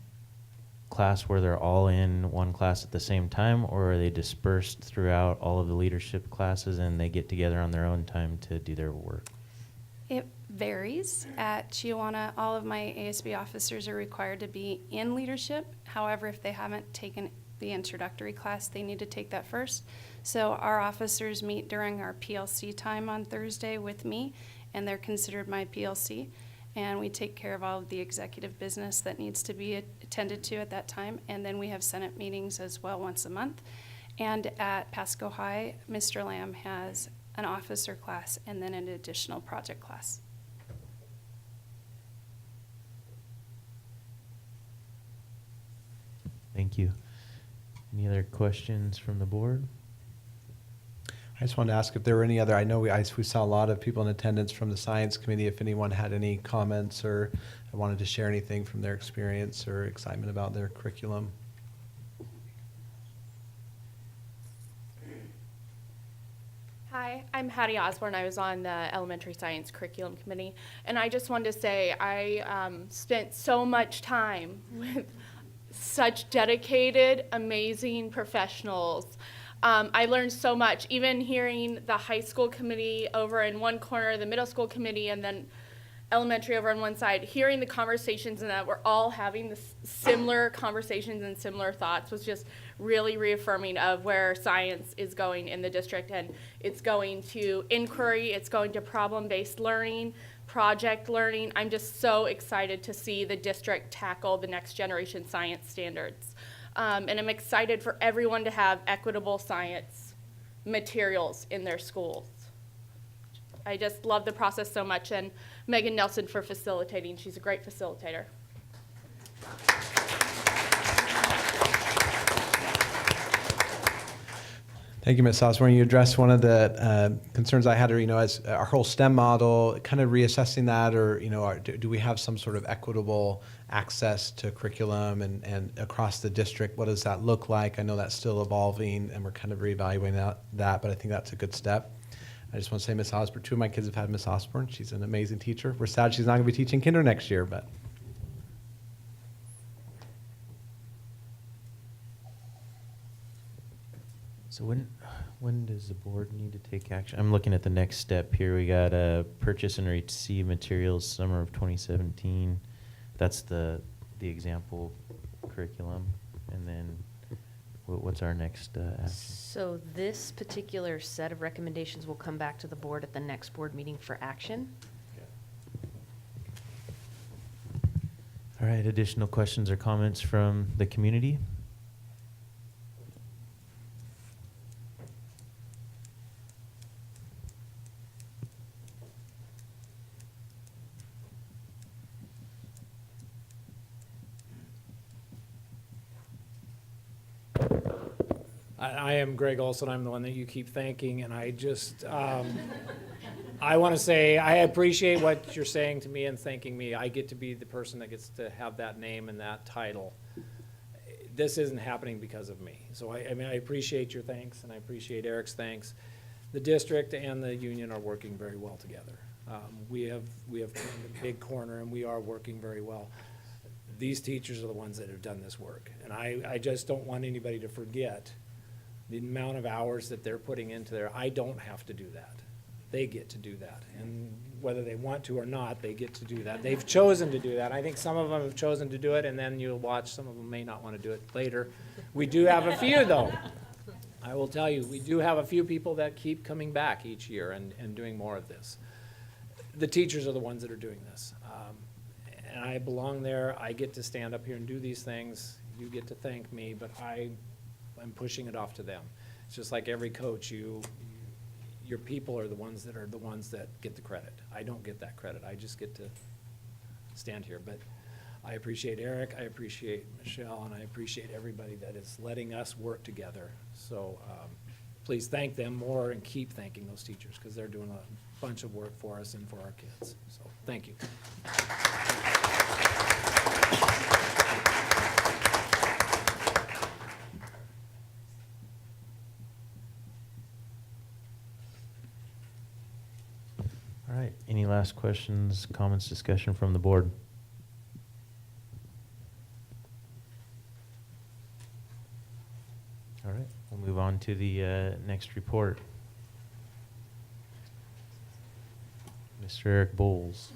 class where they're all in one class at the same time, or are they dispersed throughout all of the leadership classes and they get together on their own time to do their work? It varies. At Chiawana, all of my ASB officers are required to be in leadership. However, if they haven't taken the introductory class, they need to take that first. So our officers meet during our PLC time on Thursday with me, and they're considered my PLC. And we take care of all of the executive business that needs to be attended to at that time. And then we have Senate meetings as well once a month. And at Pasco High, Mr. Lamb has an officer class and then an additional project class. Thank you. Any other questions from the board? I just wanted to ask if there were any other, I know we saw a lot of people in attendance from the science committee, if anyone had any comments or wanted to share anything from their experience or excitement about their curriculum. Hi, I'm Hattie Osborne. I was on the Elementary Science Curriculum Committee, and I just wanted to say I spent so much time with such dedicated, amazing professionals. I learned so much, even hearing the high school committee over in one corner, the middle school committee, and then elementary over on one side, hearing the conversations and that we're all having this similar conversations and similar thoughts was just really reaffirming of where science is going in the district. And it's going to inquiry, it's going to problem-based learning, project learning. I'm just so excited to see the district tackle the next generation science standards. And I'm excited for everyone to have equitable science materials in their schools. I just love the process so much, and Megan Nelson for facilitating. She's a great facilitator. Thank you, Ms. Osborne. You addressed one of the concerns I had, as our whole STEM model, kind of reassessing that, or, do we have some sort of equitable access to curriculum and across the district? What does that look like? I know that's still evolving, and we're kind of reevaluating that, but I think that's a good step. I just want to say, Ms. Osborne, 2 of my kids have had Ms. Osborne. She's an amazing teacher. We're sad she's not going to be teaching kinder next year, but. So when does the board need to take action? I'm looking at the next step here. We got purchase and receive materials summer of 2017. That's the example curriculum. And then what's our next action? So this particular set of recommendations will come back to the board at the next board meeting for action. All right, additional questions or comments from the community? I am Greg Olson. I'm the one that you keep thanking, and I just, I want to say I appreciate what you're saying to me and thanking me. I get to be the person that gets to have that name and that title. This isn't happening because of me. So I appreciate your thanks, and I appreciate Eric's thanks. The district and the union are working very well together. We have turned a big corner, and we are working very well. These teachers are the ones that have done this work, and I just don't want anybody to forget the amount of hours that they're putting into there. I don't have to do that. They get to do that. And whether they want to or not, they get to do that. They've chosen to do that. I think some of them have chosen to do it, and then you'll watch some of them may not want to do it later. We do have a few, though. I will tell you, we do have a few people that keep coming back each year and doing more of this. The teachers are the ones that are doing this. And I belong there. I get to stand up here and do these things. You get to thank me, but and pushing it off to them. It's just like every coach, your people are the ones that get the credit. I don't get that credit. I just get to stand here. But I appreciate Eric, I appreciate Michelle, and I appreciate everybody that is letting us work together. So please thank them more and keep thanking those teachers, because they're doing a bunch of work for us and for our kids. So thank you. All right, any last questions, comments, discussion from the board? All right, we'll move on to the next report. Mr. Eric Bowles.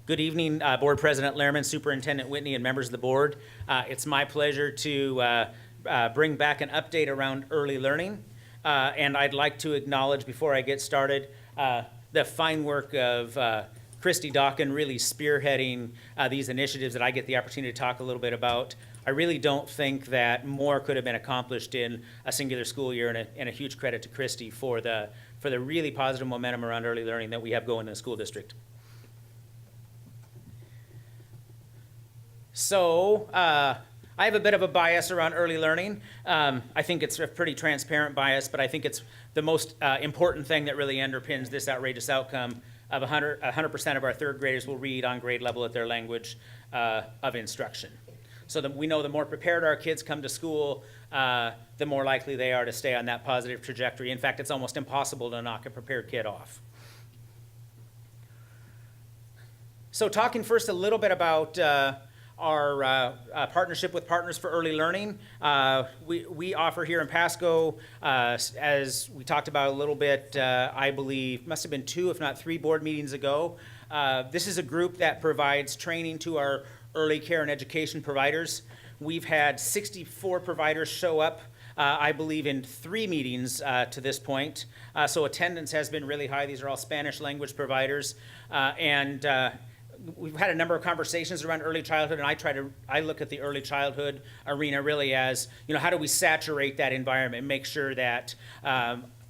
Good evening, Board President Lehrman, Superintendent Whitney, and members of the board. It's my pleasure to bring back an update around early learning. And I'd like to acknowledge, before I get started, the fine work of Christy Dawkin really spearheading these initiatives that I get the opportunity to talk a little bit about. I really don't think that more could have been accomplished in a singular school year, and a huge credit to Christy for the really positive momentum around early learning that we have going in the school district. So I have a bit of a bias around early learning. I think it's a pretty transparent bias, but I think it's the most important thing that really underpins this outrageous outcome of 100% of our third graders will read on grade level at their language of instruction. So that we know the more prepared our kids come to school, the more likely they are to stay on that positive trajectory. In fact, it's almost impossible to knock a prepared kid off. So talking first a little bit about our partnership with Partners for Early Learning. We offer here in Pasco, as we talked about a little bit, I believe, must have been 2, if not 3 board meetings ago. This is a group that provides training to our early care and education providers. We've had 64 providers show up, I believe, in 3 meetings to this point. So attendance has been really high. These are all Spanish language providers. We've had a number of conversations around early childhood, and I look at the early childhood arena really as, how do we saturate that environment and make sure that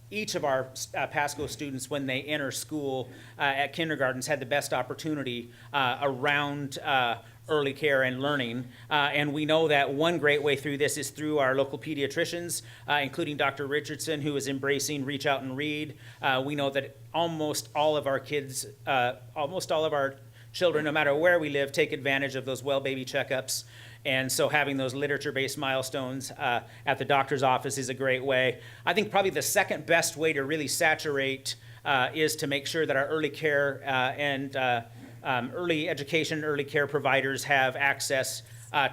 each of our Pasco students, when they enter school at kindergartens, had the best opportunity around early care and learning. And we know that one great way through this is through our local pediatricians, including Dr. Richardson, who is embracing Reach Out and Read. We know that almost all of our kids, almost all of our children, no matter where we live, take advantage of those well baby checkups. And so having those literature-based milestones at the doctor's office is a great way. I think probably the second best way to really saturate is to make sure that our early care and early education, early care providers have access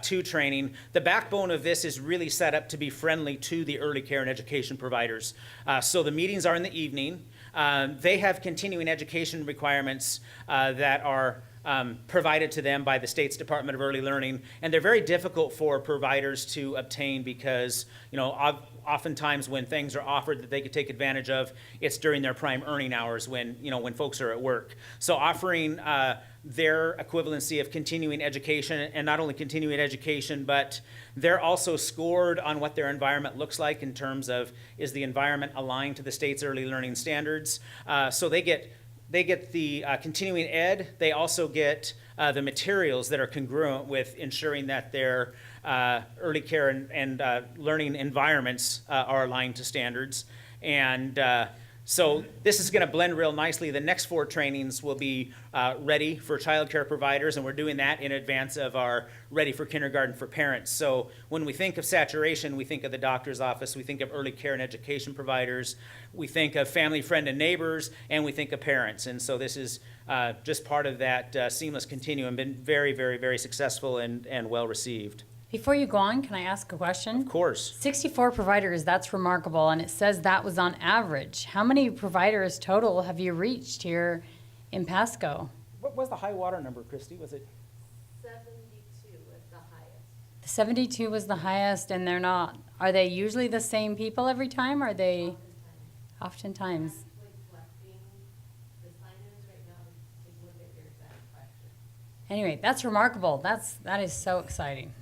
to training. The backbone of this is really set up to be friendly to the early care and education providers. So the meetings are in the evening. They have continuing education requirements that are provided to them by the state's Department of Early Learning, and they're very difficult for providers to obtain because, oftentimes when things are offered that they could take advantage of, it's during their prime earning hours when folks are at work. So offering their equivalency of continuing education, and not only continuing education, but they're also scored on what their environment looks like in terms of, is the environment aligned to the state's early learning standards? So they get the continuing ed. They also get the materials that are congruent with ensuring that their early care and learning environments are aligned to standards. And so this is going to blend real nicely. The next 4 trainings will be ready for child care providers, and we're doing that in advance of our ready for kindergarten for parents. So when we think of saturation, we think of the doctor's office, we think of early care and education providers, we think of family, friend, and neighbors, and we think of parents. And so this is just part of that seamless continuum, been very, very, very successful and well received. Before you go on, can I ask a question? Of course. 64 providers, that's remarkable, and it says that was on average. How many providers total have you reached here in Pasco? What was the high water number, Christy? Was it? 72 was the highest. 72 was the highest, and they're not, are they usually the same people every time? Are they? Oftentimes. Anyway, that's remarkable. That is so exciting.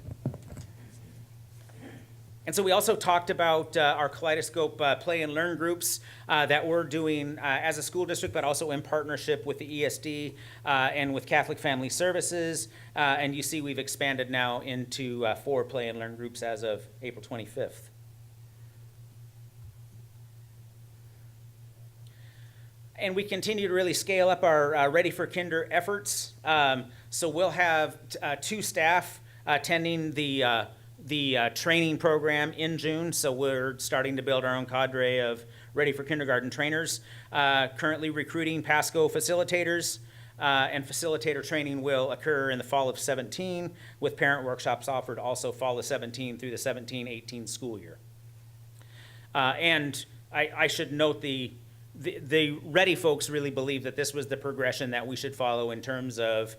And so we also talked about our Kaleidoscope play and learn groups that we're doing as a school district, but also in partnership with the ESD and with Catholic Family Services. And you see we've expanded now into 4 play and learn groups as of April 25th. And we continue to really scale up our Ready for Kinder efforts. So we'll have 2 staff attending the training program in June. So we're starting to build our own cadre of Ready for Kindergarten trainers. Currently recruiting PASCO facilitators, and facilitator training will occur in the fall of 17, with parent workshops offered also fall of 17 through the 17-18 school year. And I should note the Ready folks really believe that this was the progression that we should follow in terms of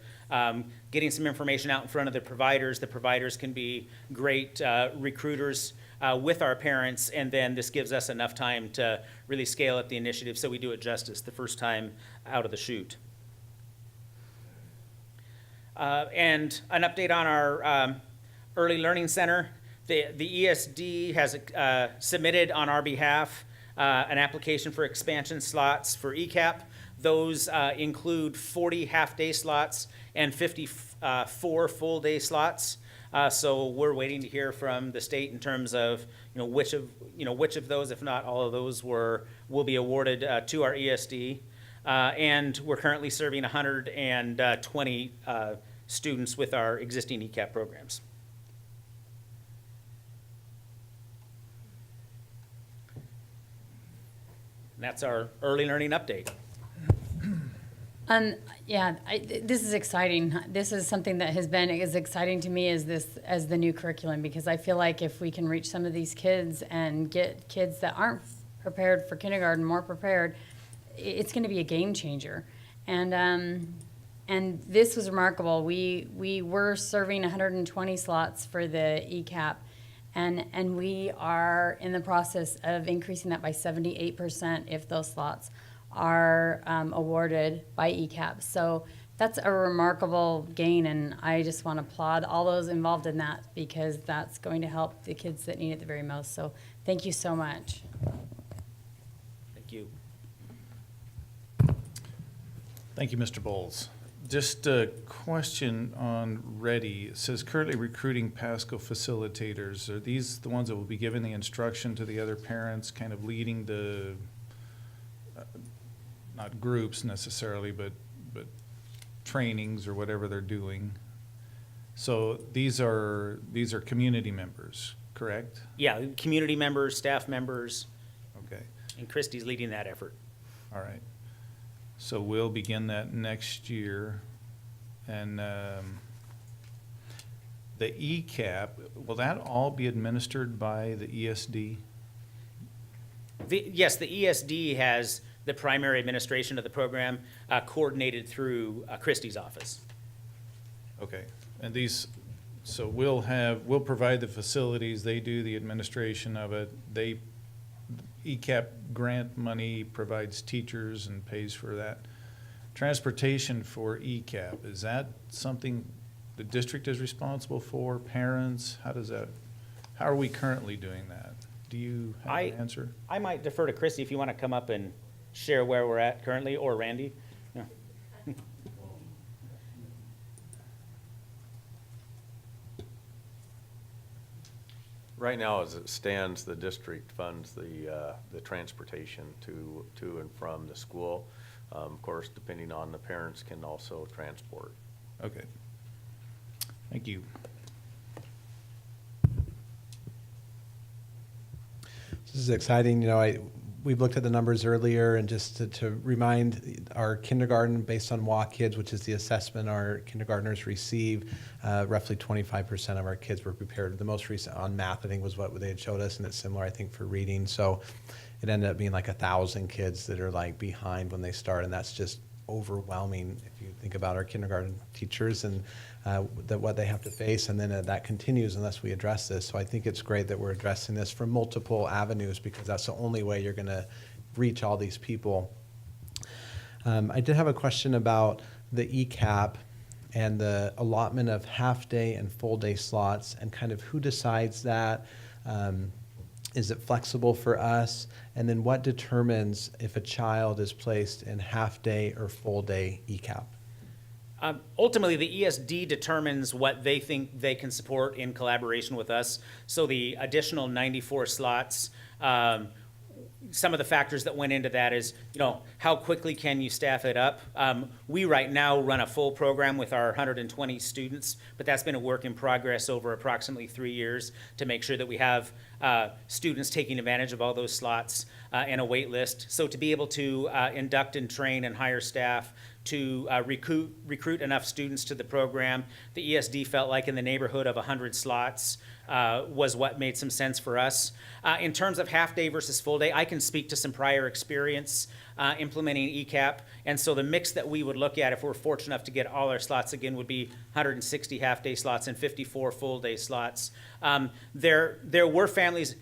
getting some information out in front of the providers. The providers can be great recruiters with our parents, and then this gives us enough time to really scale up the initiative so we do it justice the first time out of the chute. And an update on our Early Learning Center. The ESD has submitted on our behalf an application for expansion slots for ECAP. Those include 40 half-day slots and 54 full-day slots. So we're waiting to hear from the state in terms of which of those, if not all of those, will be awarded to our ESD. And we're currently serving 120 students with our existing ECAP programs. And that's our early learning update. Yeah, this is exciting. This is something that has been as exciting to me as the new curriculum, because I feel like if we can reach some of these kids and get kids that aren't prepared for kindergarten more prepared, it's going to be a game changer. And this was remarkable. We were serving 120 slots for the ECAP, and we are in the process of increasing that by 78% if those slots are awarded by ECAP. So that's a remarkable gain, and I just want to applaud all those involved in that, because that's going to help the kids that need it the very most. So thank you so much. Thank you. Thank you, Mr. Bowles. Just a question on Ready. It says currently recruiting PASCO facilitators. Are these the ones that will be giving the instruction to the other parents, kind of leading the, not groups necessarily, but trainings or whatever they're doing? So these are community members, correct? Yeah, community members, staff members. Okay. And Christy's leading that effort. All right. So we'll begin that next year. And the ECAP, will that all be administered by the ESD? Yes, the ESD has the primary administration of the program coordinated through Christy's office. Okay. And these, so we'll provide the facilities, they do the administration of it. ECAP grant money provides teachers and pays for that. Transportation for ECAP, is that something the district is responsible for, parents? How are we currently doing that? Do you have an answer? I might defer to Christy if you want to come up and share where we're at currently, or Randy. Yeah. Right now, as it stands, the district funds the transportation to and from the school. Of course, depending on the parents, can also transport. Okay. Thank you. This is exciting. We've looked at the numbers earlier, and just to remind our kindergarten, based on WA Kids, which is the assessment our kindergartners receive, roughly 25% of our kids were prepared. The most recent on math, I think, was what they had showed us, and it's similar, I think, for reading. So it ended up being like 1,000 kids that are like behind when they start, and that's just overwhelming if you think about our kindergarten teachers and what they have to face, and then that continues unless we address this. So I think it's great that we're addressing this from multiple avenues, because that's the only way you're going to reach all these people. I did have a question about the ECAP and the allotment of half-day and full-day slots, and kind of who decides that. Is it flexible for us? And then what determines if a child is placed in half-day or full-day ECAP? Ultimately, the ESD determines what they think they can support in collaboration with us. So the additional 94 slots, some of the factors that went into that is, how quickly can you staff it up? We right now run a full program with our 120 students, but that's been a work in progress over approximately 3 years to make sure that we have students taking advantage of all those slots and a wait list. So to be able to induct and train and hire staff to recruit enough students to the program, the ESD felt like in the neighborhood of 100 slots was what made some sense for us. In terms of half-day versus full-day, I can speak to some prior experience implementing ECAP, and so the mix that we would look at if we're fortunate enough to get all our slots again would be 160 half-day slots and 54 full-day slots. There were families,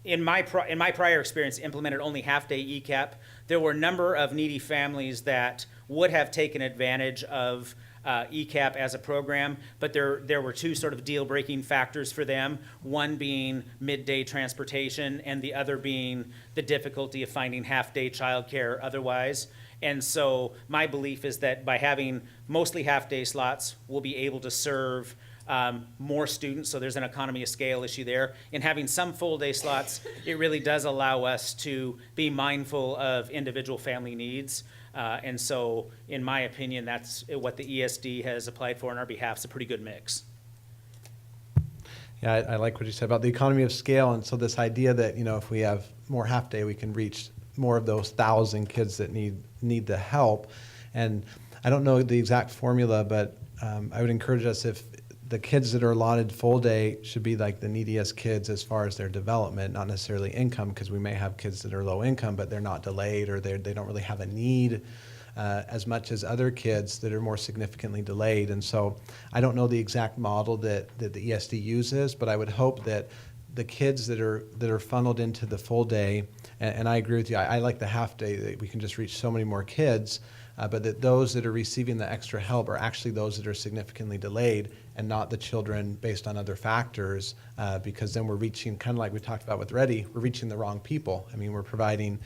in my prior experience, implemented only half-day ECAP. There were a number of needy families that would have taken advantage of ECAP as a program, but there were two sort of deal-breaking factors for them, one being midday transportation and the other being the difficulty of finding half-day childcare otherwise. And so my belief is that by having mostly half-day slots, we'll be able to serve more students, so there's an economy of scale issue there. In having some full-day slots, it really does allow us to be mindful of individual family needs. And so, in my opinion, that's what the ESD has applied for on our behalf. It's a pretty good mix. Yeah, I like what you said about the economy of scale, and so this idea that, if we have more half-day, we can reach more of those 1,000 kids that need the help. And I don't know the exact formula, but I would encourage us, if the kids that are allotted full day should be like the neediest kids as far as their development, not necessarily income, because we may have kids that are low income, but they're not delayed, or they don't really have a need as much as other kids that are more significantly delayed. And so I don't know the exact model that the ESD uses, but I would hope that the kids that are funneled into the full day, and I agree with you, I like the half day, that we can just reach so many more kids, but that those that are receiving the extra help are actually those that are significantly delayed, and not the children based on other factors, because then we're reaching, kind of like we talked about with Reddy, we're reaching the wrong people. I mean, we're providing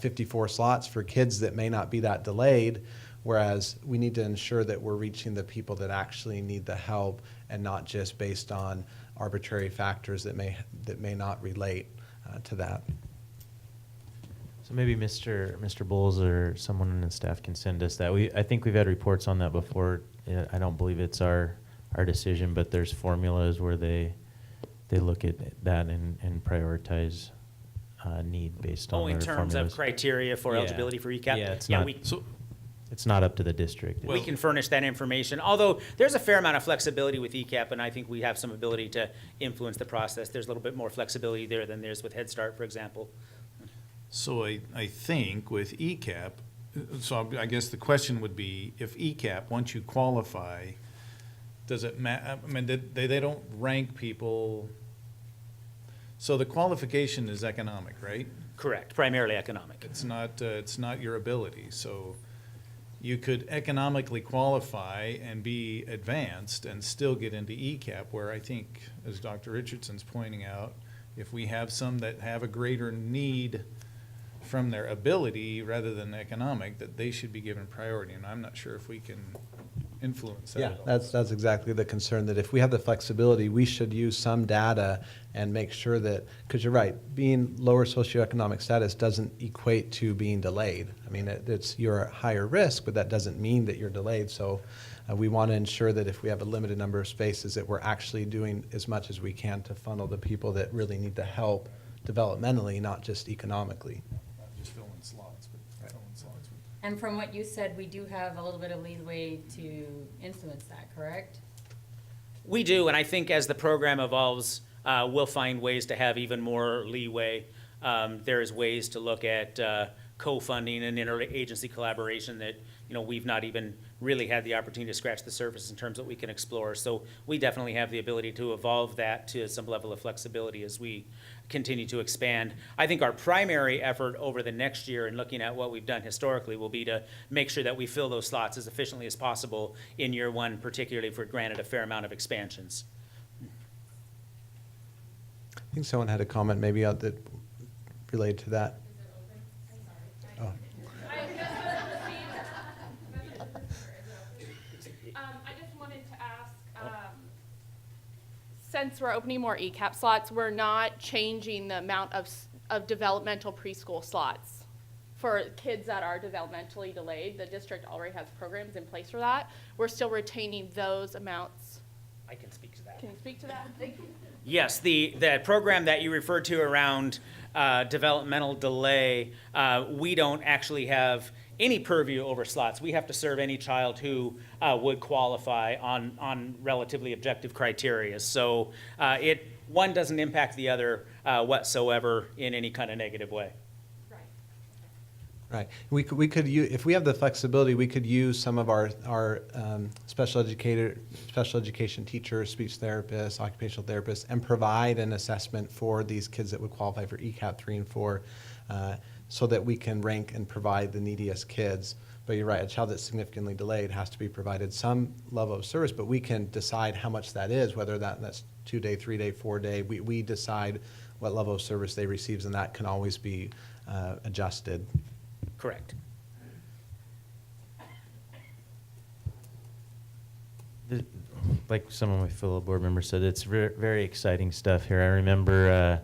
54 slots for kids that may not be that delayed, whereas we need to ensure that we're reaching the people that actually need the help, and not just based on arbitrary factors that may not relate to that. So maybe Mr. Bowles or someone in the staff can send us that. I think we've had reports on that before. I don't believe it's our decision, but there's formulas where they look at that and prioritize need based on in their terms formulas. of criteria for eligibility for ECAP. Yeah, it's not up to the district. We can furnish that information, although there's a fair amount of flexibility with ECAP, and I think we have some ability to influence the process. There's a little bit more flexibility there than there's with Head Start, for example. So I think with ECAP, so I guess the question would be, if ECAP, once you qualify, does it I mean, they don't rank people, so the qualification is economic, right? Correct, primarily economic. It's not your ability, so you could economically qualify and be advanced and still get into ECAP, where I think, as Dr. Richardson's pointing out, if we have some that have a greater need from their ability rather than economic, that they should be given priority, and I'm not sure if we can influence that Yeah, at all. that's exactly the concern, that if we have the flexibility, we should use some data and make sure that, because you're right, being lower socioeconomic status doesn't equate to being delayed. I mean, you're at higher risk, but that doesn't mean that you're delayed. So we want to ensure that if we have a limited number of spaces, that we're actually doing as much as we can to funnel the people that really need the help developmentally, not just economically. Just filling slots, but filling slots. And from what you said, we do have a little bit of leeway to influence that, correct? We do, and I think as the program evolves, we'll find ways to have even more leeway. There's ways to look at co-funding and interagency collaboration that, you know, we've not even really had the opportunity to scratch the surface in terms of what we can explore. So we definitely have the ability to evolve that to some level of flexibility as we continue to expand. I think our primary effort over the next year in looking at what we've done historically will be to make sure that we fill those slots as efficiently as possible in year one, particularly if we're granted a fair amount of expansions. I think someone had a comment maybe that related to that. Oh. I just wanted to ask, since we're opening more ECAP slots, we're not changing the amount of developmental preschool slots for kids that are developmentally delayed. The district already has programs in place for that. We're still retaining those amounts. I can speak to that. Can you speak to that? Thank you. Yes, the program that you referred to around developmental delay, we don't actually have any purview over slots. We have to serve any child who would qualify on relatively objective criteria. So one doesn't impact the other whatsoever in any kind of negative way. Right. We could use, if we have the flexibility, we could use some of our special education teachers, speech therapists, occupational therapists, and provide an assessment for these kids that would qualify for ECAP 3 and 4, so that we can rank and provide the neediest kids. But you're right, a child that's significantly delayed has to be provided some level of service, but we can decide how much that is, whether that's 2-day, 3-day, 4-day. We decide what level of service they receive, and that can always be adjusted. Correct. Like some of my fellow board members said, it's very exciting stuff here. I remember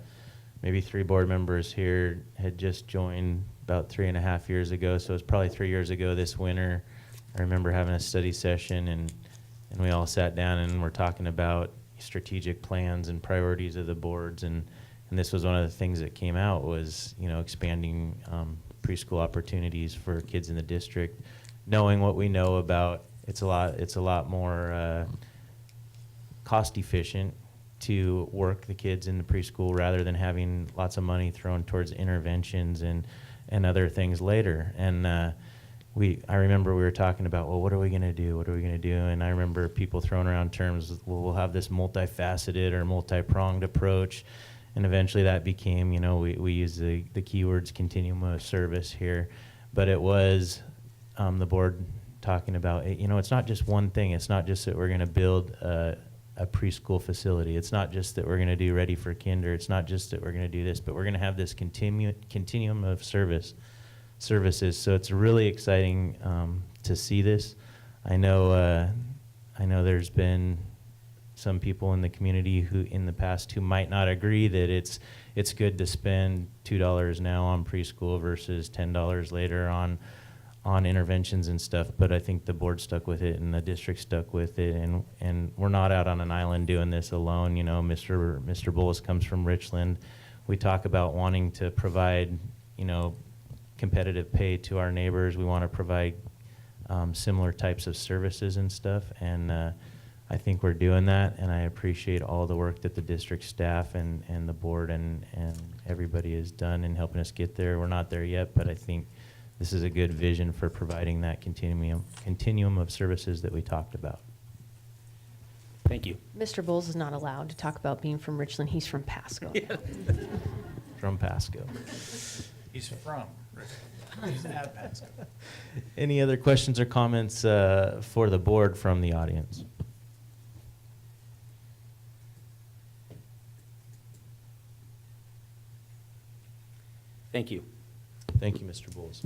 maybe 3 board members here had just joined about 3.5 years ago, so it was probably 3 years ago this winter. I remember having a study session, and we all sat down and we're talking about strategic plans and priorities of the boards, and this was one of the things that came out was, you know, expanding preschool opportunities for kids in the district. Knowing what we know about, it's a lot more cost efficient to work the kids in the preschool rather than having lots of money thrown towards interventions and other things later. And I remember we were talking about, well, what are we going to do? What are we going to do? And I remember people throwing around terms, well, we'll have this multifaceted or multi-pronged approach. And eventually that became, you know, we use the keywords continuum of service here. But it was the board talking about, you know, it's not just one thing. It's not just that we're going to build a preschool facility. It's not just that we're going to do ready for kinder. It's not just that we're going to do this, but we're going to have this continuum of services. So it's really exciting to see this. I know there's been some people in the community who in the past who might not agree that it's good to spend $2 now on preschool versus $10 later on interventions and stuff, but I think the board stuck with it and the district stuck with it, and we're not out on an island doing this alone. You know, Mr. Bullis comes from Richland. We talk about wanting to provide, you know, competitive pay to our neighbors. We want to provide similar types of services and stuff, and I think we're doing that, and I appreciate all the work that the district staff and the board and everybody has done in helping us get there. We're not there yet, but I think this is a good vision for providing that continuum of services that we talked about. Thank you. Mr. Bowles is not allowed to talk about being from Richland. He's from Pasco. Yeah. From Pasco. He's from Richland. He's at Pasco. Any other questions or comments for the board from the audience? Thank you. Thank you, Mr. Bowles.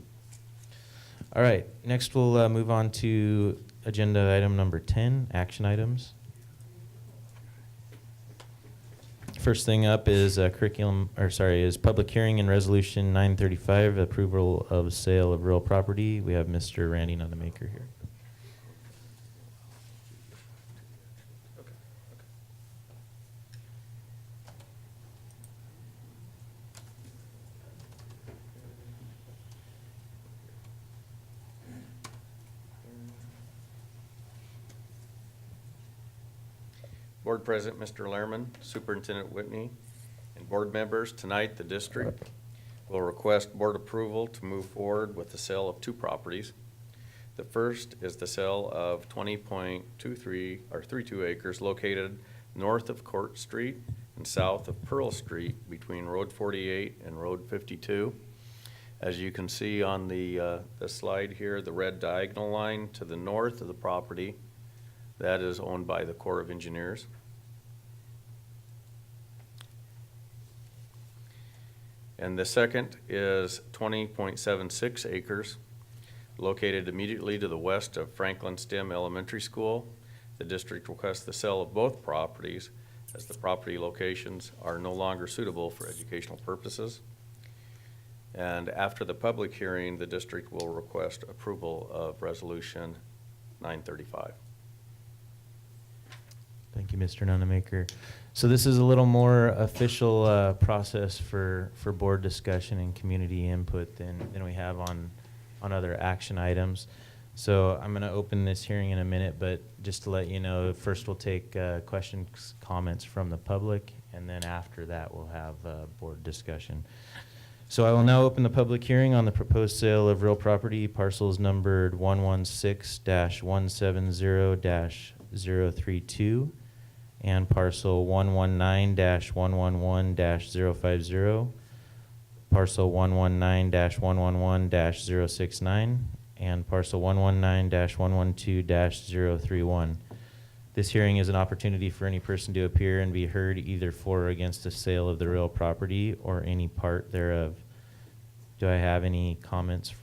All right, next we'll move on to agenda item number 10, action items. First thing up is is public hearing and resolution 935, approval of sale of real property. We have Mr. Randy Nunamaker here. Board President, Mr. Lehrman, Superintendent Whitney, and board members, tonight the district will request board approval to move forward with the sale of 2 properties. The first is the sale of 20.23 or 32 acres located north of Court Street and south of Pearl Street between Road 48 and Road 52. As you can see on the slide here, the red diagonal line to the north of the property, that is owned by the Corps of Engineers. And the second is 20.76 acres located immediately to the west of Franklin STEM Elementary School. The district requests the sale of both properties as the property locations are no longer suitable for educational purposes. And after the public hearing, the district will request approval of Resolution 935. Thank you, Mr. Nunemaker. So this is a little more official process for board discussion and community input than we have on other action items. So I'm going to open this hearing in a minute, but just to let you know, first we'll take questions, comments from the public, and then after that we'll have board discussion. So I will now open the public hearing on the proposed sale of real property, parcels numbered 116-170-032 and parcel 119-111-050, parcel 119-111-069, and parcel 119-112-031. This hearing is an opportunity for any person to appear and be heard either for or against the sale of the real property or any part thereof. Do I have any comments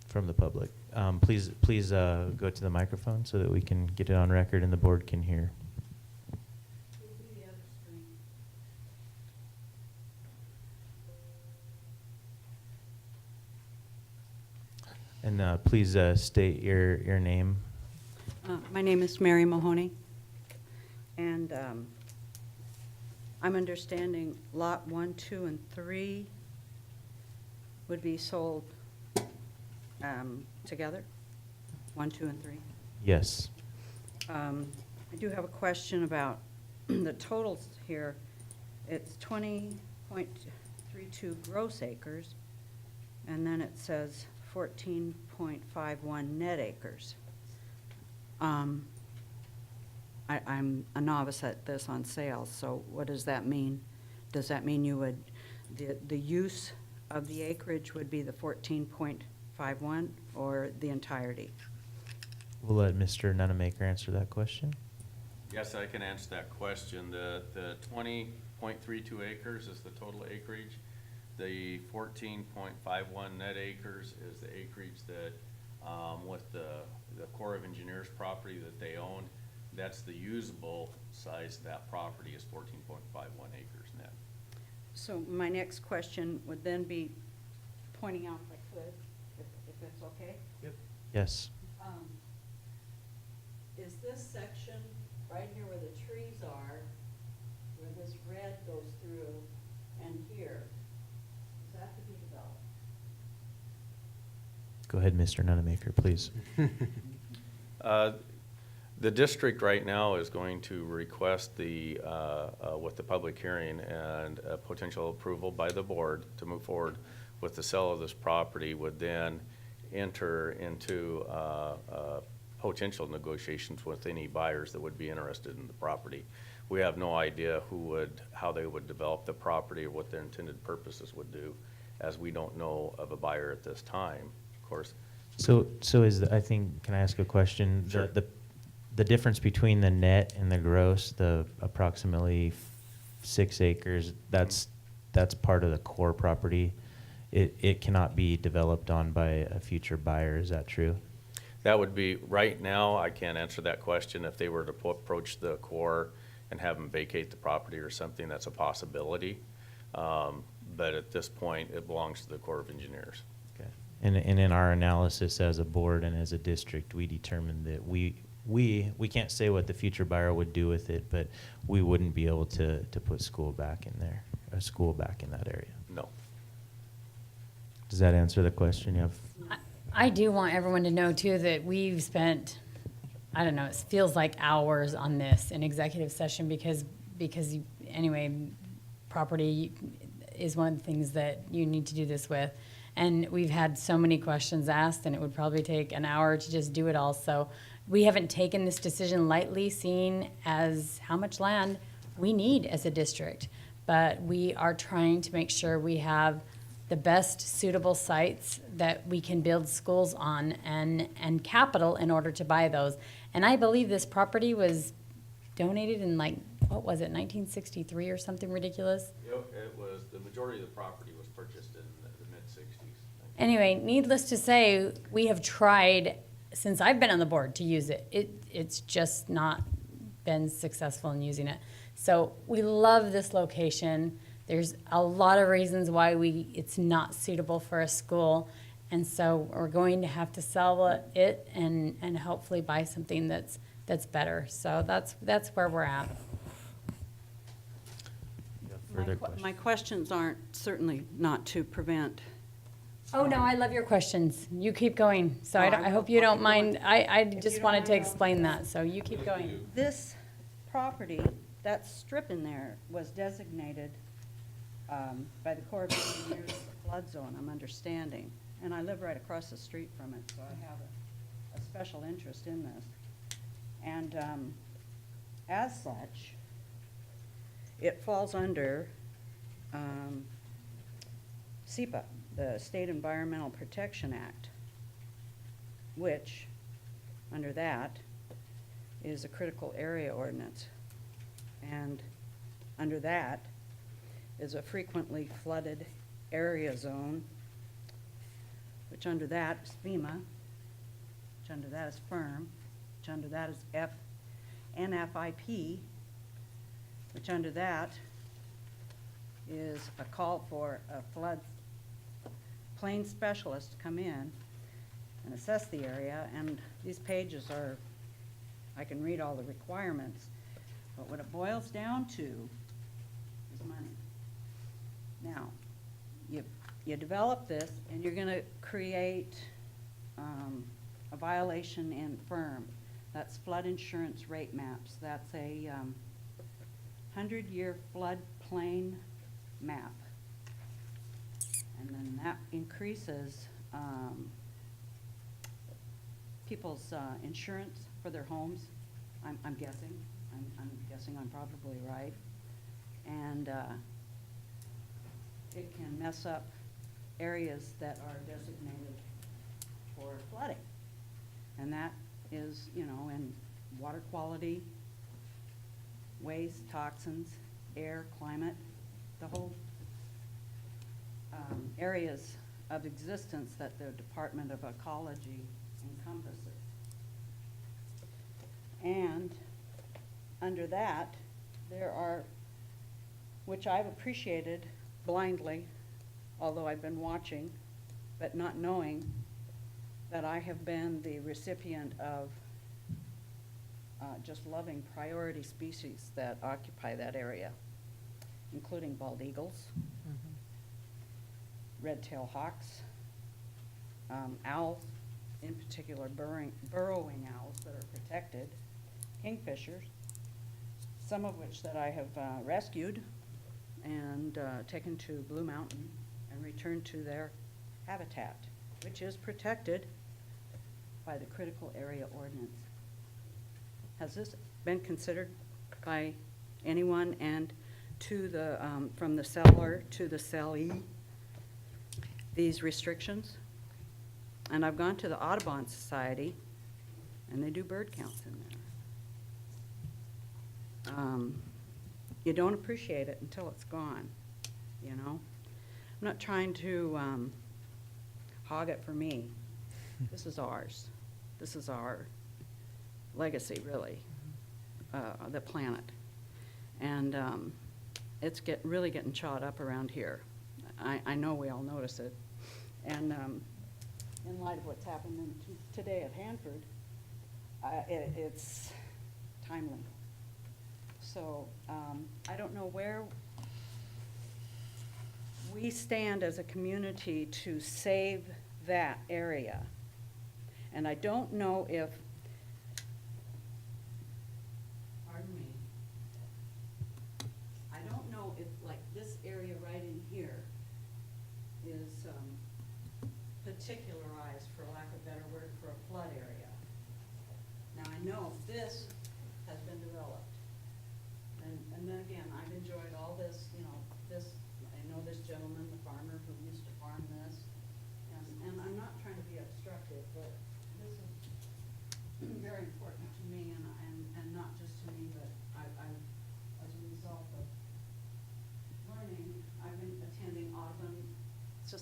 from the public? Please go to the microphone so that we can get it on record and the board can hear. And please state your name. My name is Mary Mahoney, and I'm understanding Lot 1, 2, and 3 would be sold together, 1, 2, and 3? Yes. I do have a question about the totals here. It's 20.32 gross acres, and then it says 14.51 net acres. I'm a novice at this on sales, so what does that mean? Does that mean you would, the use of the acreage would be the 14.51 or the entirety? We'll let Mr. Nunemaker answer that question. Yes, I can answer that question. The 20.32 acres is the total acreage. The 14.51 net acres is the acreage that, with the Corps of Engineers property that they own, that's the usable size of that property is 14.51 acres net. So my next question would then be, pointing out if I could, if it's okay? Yep. Yes. Is this section right here where the trees are, where this red goes through, and here, is that to be developed? Go ahead, Mr. Nunemaker, please. The district right now is going to request with the public hearing and a potential approval by the board to move forward with the sale of this property would then enter into potential negotiations with any buyers that would be interested in the property. We have no idea how they would develop the property or what their intended purposes would do, as we don't know of a buyer at this time, of course. So I think, can I ask a question? Sure. The difference between the net and the gross, the approximately 6 acres, that's part of the core property. It cannot be developed on by a future buyer, is that true? That would be, right now, I can't answer that question. If they were to approach the Corps and have them vacate the property or something, that's a possibility. But at this point, it belongs to the Corps of Engineers. Okay. And in our analysis as a board and as a district, we determined that we can't say what the future buyer would do with it, but we wouldn't be able to put school back in there, a school back in that area. No. Does that answer the question? You have. I do want everyone to know too that we've spent, I don't know, it feels like hours on this in executive session because anyway, property is one of the things that you need to do this with. And we've had so many questions asked, and it would probably take an hour to just do it all. So we haven't taken this decision lightly, seeing as how much land we need as a district. But we are trying to make sure we have the best suitable sites that we can build schools on, and capital in order to buy those. And I believe this property was donated in, like, what was it, 1963 or something ridiculous? It was, the majority of the property was purchased in the mid-sixties. Anyway, needless to say, we have tried, since I've been on the board, to use it. It's just not been successful in using it. So we love this location. There's a lot of reasons why it's not suitable for a school. And so we're going to have to sell it and hopefully buy something that's better. So that's where we're at. Further questions? My questions aren't certainly not to prevent. Oh, no, I love your questions. You keep going. So Oh, I hope you don't mind. I just wanted to explain that, so you keep going. This property, that strip in there, was designated by the Corps of Engineers as a flood zone, I'm understanding. And I live right across the street from it, so I have a special interest in this. And as such, it falls under SEPA, the State Environmental Protection Act, which, under that, is a critical area ordinance. And under that is a frequently flooded area zone, which under that is FEMA, which under that is FIRM, which under that is NFIP, which under that is a call for a flood plain specialist to come in and assess the area. And these pages are, I can read all the requirements, but what it boils down to is money. Now, you develop this, and you're going to create a violation in FIRM. That's flood insurance rate maps. That's a 100-year floodplain map. And then that increases people's insurance for their homes. I'm guessing. I'm guessing I'm probably right. And it can mess up areas that are designated for flooding. And that is, you know, in water quality, waste, toxins, air, climate, the whole areas of existence that the Department of Ecology encompasses. And under that, there are, which I've appreciated blindly, although I've been watching, but not knowing that I have been the recipient of just loving priority species that occupy that area, including bald eagles, red-tailed hawks, owls, in particular burrowing owls that are protected, kingfishers, some of which that I have rescued and taken to Blue Mountain and returned to their habitat, which is protected by the critical area ordinance. Has this been considered by anyone, and to the from the seller to the sellee, these restrictions? And I've gone to the Audubon Society, and they do bird counts in there. You don't appreciate it until it's gone, you know? I'm not trying to hog it for me. This is ours. This is our legacy, really, the planet. And it's really getting chawed up around here. I know we all notice it. And in light of what's happened today at Hanford, it's timely. So I don't know where we stand as a community to save that area. And I don't know if, pardon me, I don't know if, like, this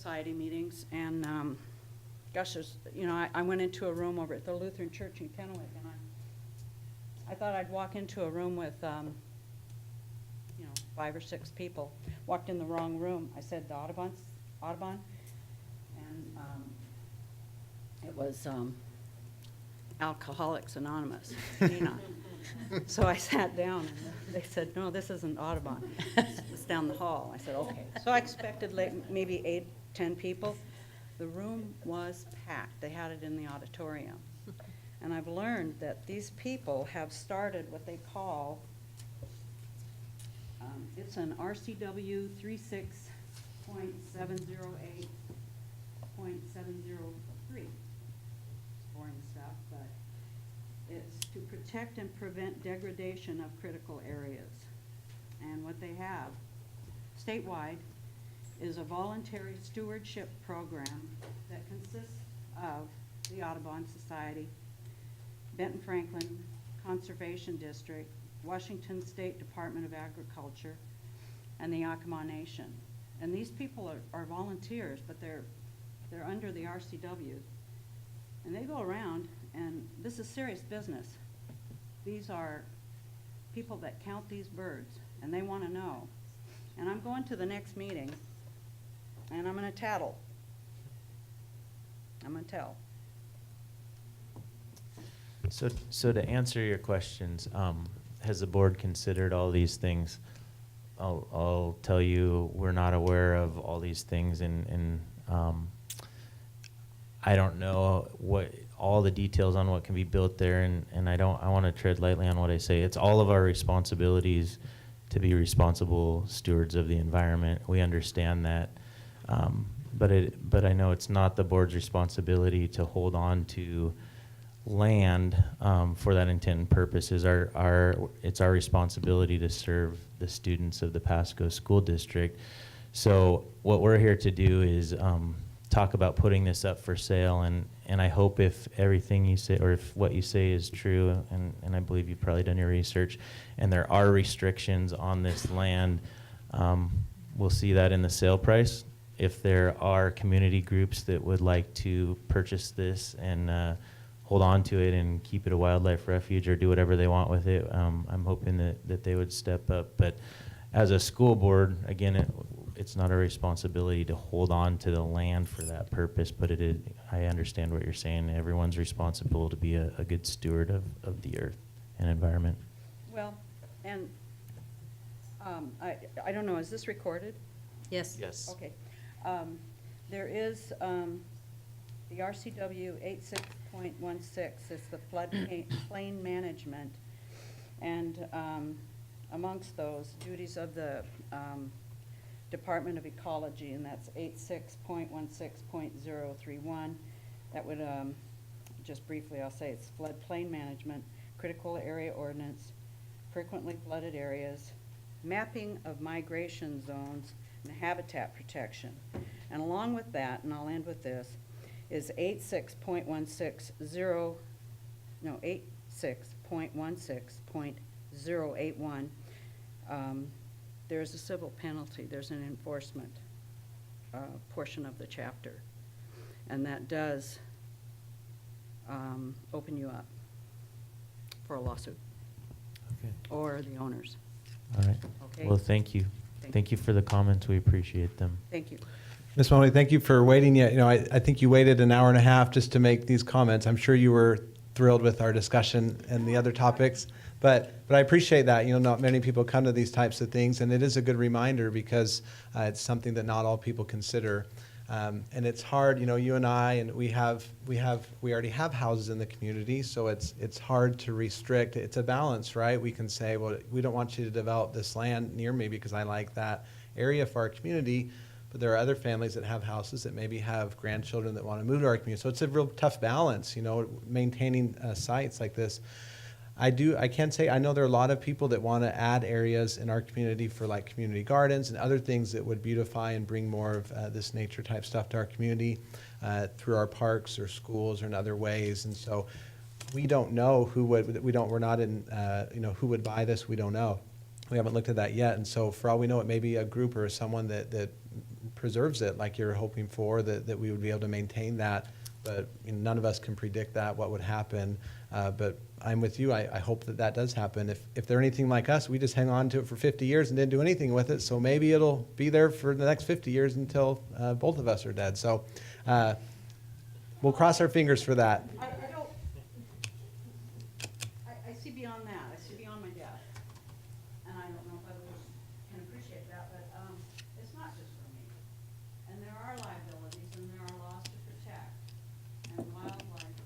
Society meetings, and gosh, I went into a room over at the Lutheran Church in Kennewick, and I thought I'd walk into a room with 5 or 6 people. Walked in the wrong room. I said the Audubon, and it was Alcoholics Anonymous. So I sat down, and they said, "No, this isn't Audubon. It's down the hall." I said, "Okay." So I expected maybe 8, 10 people. The room was packed. They had it in the auditorium. And I've learned that these people have started what they call, it's an RCW 36.708.703. Boring stuff, but it's to protect and prevent degradation of critical areas. And what they have statewide is a voluntary stewardship program that consists of the Audubon Society, Benton Franklin Conservation District, Washington State Department of Agriculture, and the Yakima Nation. And these people are volunteers, but they're under the RCW. And they go around, and this is serious business. These are people that count these birds, and they want to know. And I'm going to the next meeting, and I'm going to tattle. I'm going to tell. So to answer your questions, has the board considered all these things? I'll tell you, we're not aware of all these things, and I don't know what all the details on what can be built there, and I want to tread lightly on what I say. It's all of our responsibilities to be responsible stewards of the environment. We understand that, but I know it's not the board's responsibility to hold on to land for that intent and purpose. It's our responsibility to serve the students of the Pasco School District. So what we're here to do is talk about putting this up for sale, and I hope if everything you say, or if what you say is true, and I believe you've probably done your research, and there are restrictions on this land, we'll see that in the sale price. If there are community groups that would like to purchase this and hold on to it and keep it a wildlife refuge or do whatever they want with it, I'm hoping that they would step up. But as a school board, again, it's not our responsibility to hold on to the land for that purpose, but it is, I understand what you're saying. Everyone's responsible to be a good steward of the earth and environment. Well, and I don't know, is this recorded? Yes. Yes. Okay. There is the RCW 86.16, it's the floodplain management, and amongst those duties of the Department of Ecology, and that's 86.16.031. That would, just briefly I'll say, it's floodplain management, critical area ordinance, frequently flooded areas, mapping of migration zones, and habitat protection. And along with that, and I'll end with this, is 86.16.081. There's a civil penalty, there's an enforcement portion of the chapter. And that does open you up for a lawsuit. Okay. Or the owners. All right. Okay. Well, thank you. Thank you for the comments. We appreciate them. Thank you. Ms. Mahoney, thank you for waiting. I think you waited an hour and a half just to make these comments. I'm sure you were thrilled with our discussion and the other topics, but I appreciate that. Not many people come to these types of things, and it is a good reminder because it's something that not all people consider. And it's hard, you and I, and we already have houses in the community, so it's hard to restrict. It's a balance, right? We can say, well, we don't want you to develop this land near me because I like that area for our community. But there are other families that have houses that maybe have grandchildren that want to move to our community. So it's a real tough balance, maintaining sites like this. I can say I know there are a lot of people that want to add areas in our community for like community gardens and other things that would beautify and bring more of this nature type stuff to our community through our parks or schools or in other ways. And so we don't know we're not in, who would buy this. We don't know. We haven't looked at that yet. And so for all we know, it may be a group or someone that preserves it like you're hoping for, that we would be able to maintain that. But none of us can predict that, what would happen. But I'm with you. I hope that does happen. If they're anything like us, we just hang on to it for 50 years and didn't do anything with it. So maybe it'll be there for the next 50 years until both of us are dead. So we'll cross our fingers for that. I see beyond that. I see beyond my death. And I don't know if others can appreciate that, but it's not just for me. And there are liabilities and there are laws to protect. And wildlife,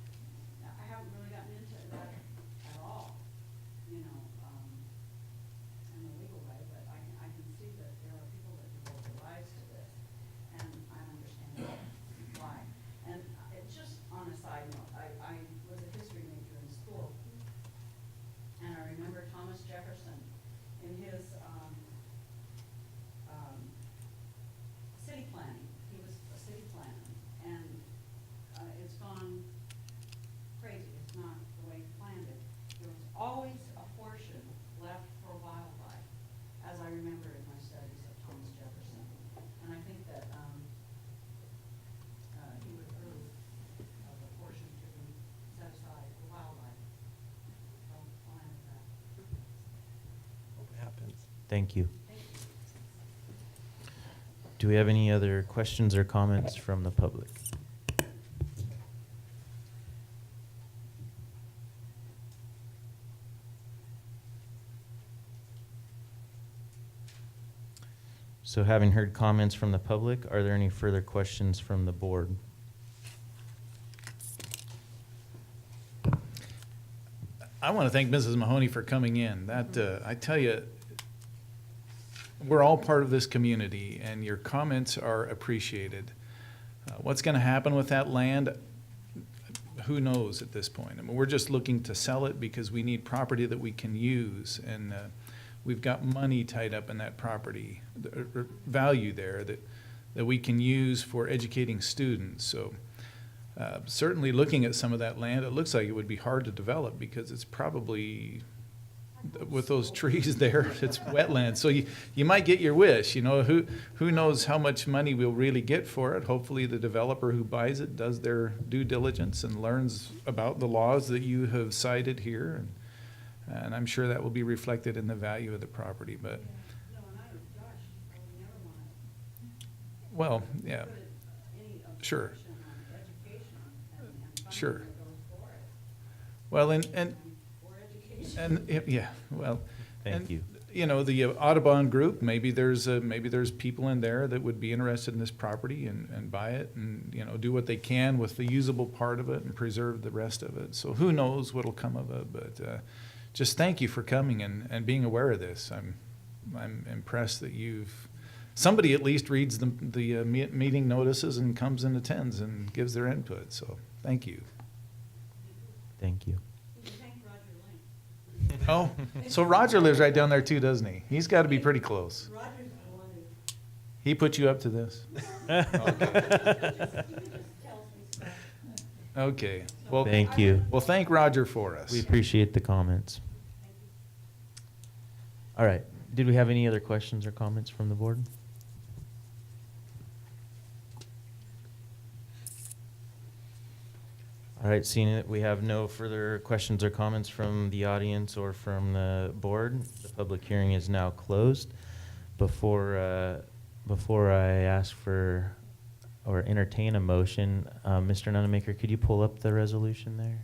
I haven't really gotten into that at all, you know, in the legal way, but I can see that there are people that devote their lives to this. And I understand why. And just on a side note, I was a history major in school. And I remember Thomas Jefferson in his city planning. He was a city planner, and it's gone crazy. It's not the way he planned it. There was always a portion left for wildlife, as I remember in my studies of Thomas Jefferson. And I think that he would approve of a portion to be set aside for wildlife. I'll end that. Hope it happens. Thank you. Do we have any other questions or comments from the public? So having heard comments from the public, are there any further questions from the board? I want to thank Mrs. Mahoney for coming in. That, I tell you, we're all part of this community, and your comments are appreciated. What's going to happen with that land? Who knows at this point? I mean, we're just looking to sell it because we need property that we can use, and we've got money tied up in that property, value there that we can use for educating students. So certainly looking at some of that land, it looks like it would be hard to develop because it's probably, with those trees there, it's wetlands. So you might get your wish, you know, who knows how much money we'll really get for it. Hopefully the developer who buys it does their due diligence and learns about the laws that you have cited here. And I'm sure that will be reflected in the value of the property, but. Well, yeah, sure. Sure. Well, and yeah, well. Thank you. You know, the Audubon Group, maybe there's people in there that would be interested in this property and buy it and, you know, do what they can with the usable part of it and preserve the rest of it. So who knows what'll come of it, but just thank you for coming and being aware of this. I'm impressed that somebody at least reads the meeting notices and comes and attends and gives their input. So thank you. Thank you. Oh, so Roger lives right down there too, doesn't he? He's got to be pretty close. He put you up to this? Okay. Well, thank you. Well, thank Roger for us. We appreciate the comments. All right. Did we have any other questions or comments from the board? All right, seeing that we have no further questions or comments from the audience or from the board, the public hearing is now closed. Before I ask for or entertain a motion, Mr. Nunemaker, could you pull up the resolution there?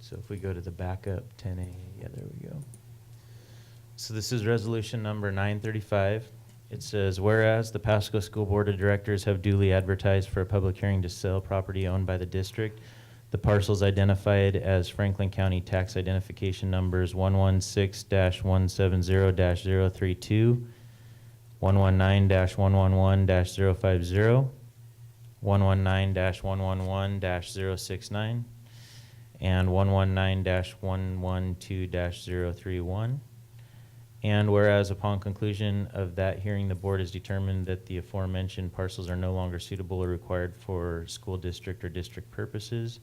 So if we go to the backup 10A, yeah, there we go. So this is resolution number 935. It says, whereas the Pasco School Board of Directors have duly advertised for a public hearing to sell property owned by the district, the parcels identified as Franklin County Tax Identification Numbers 116-170-032, 119-111-050, 119-111-069, and 119-112-031, And whereas upon conclusion of that hearing, the board has determined that the aforementioned parcels are no longer suitable or required for school district or district purposes.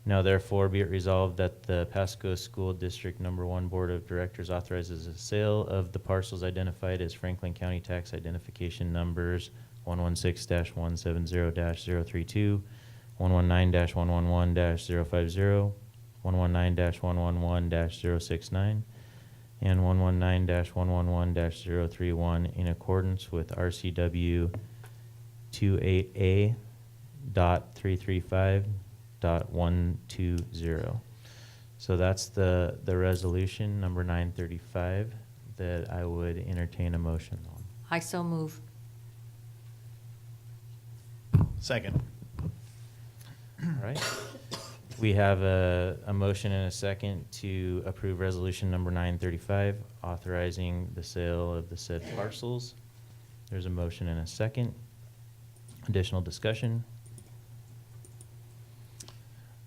Now therefore be it resolved that the Pasco School District Number 1 Board of Directors authorizes the sale of the parcels identified as Franklin County Tax Identification Numbers 116-170-032, 119-111-050, 119-111-069, and 119-111-031 in accordance with RCW 28A.335.120. So that's the resolution number 935 that I would entertain a motion on. I so move. Second. All right. We have a motion and a second to approve resolution number 935, authorizing the sale of the said parcels. There's a motion and a second. Additional discussion?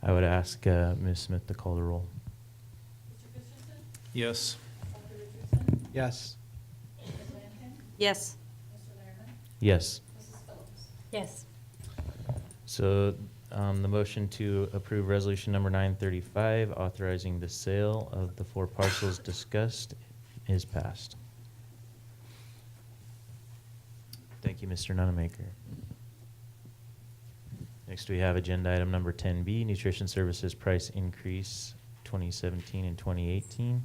I would ask Ms. Smith to call the roll. Yes. Yes. Yes. Yes. Yes. So the motion to approve resolution number 935, authorizing the sale of the 4 parcels discussed, is passed. Thank you, Mr. Nunemaker. Next, we have agenda item number 10B, Nutrition Services Price Increase 2017 and 2018.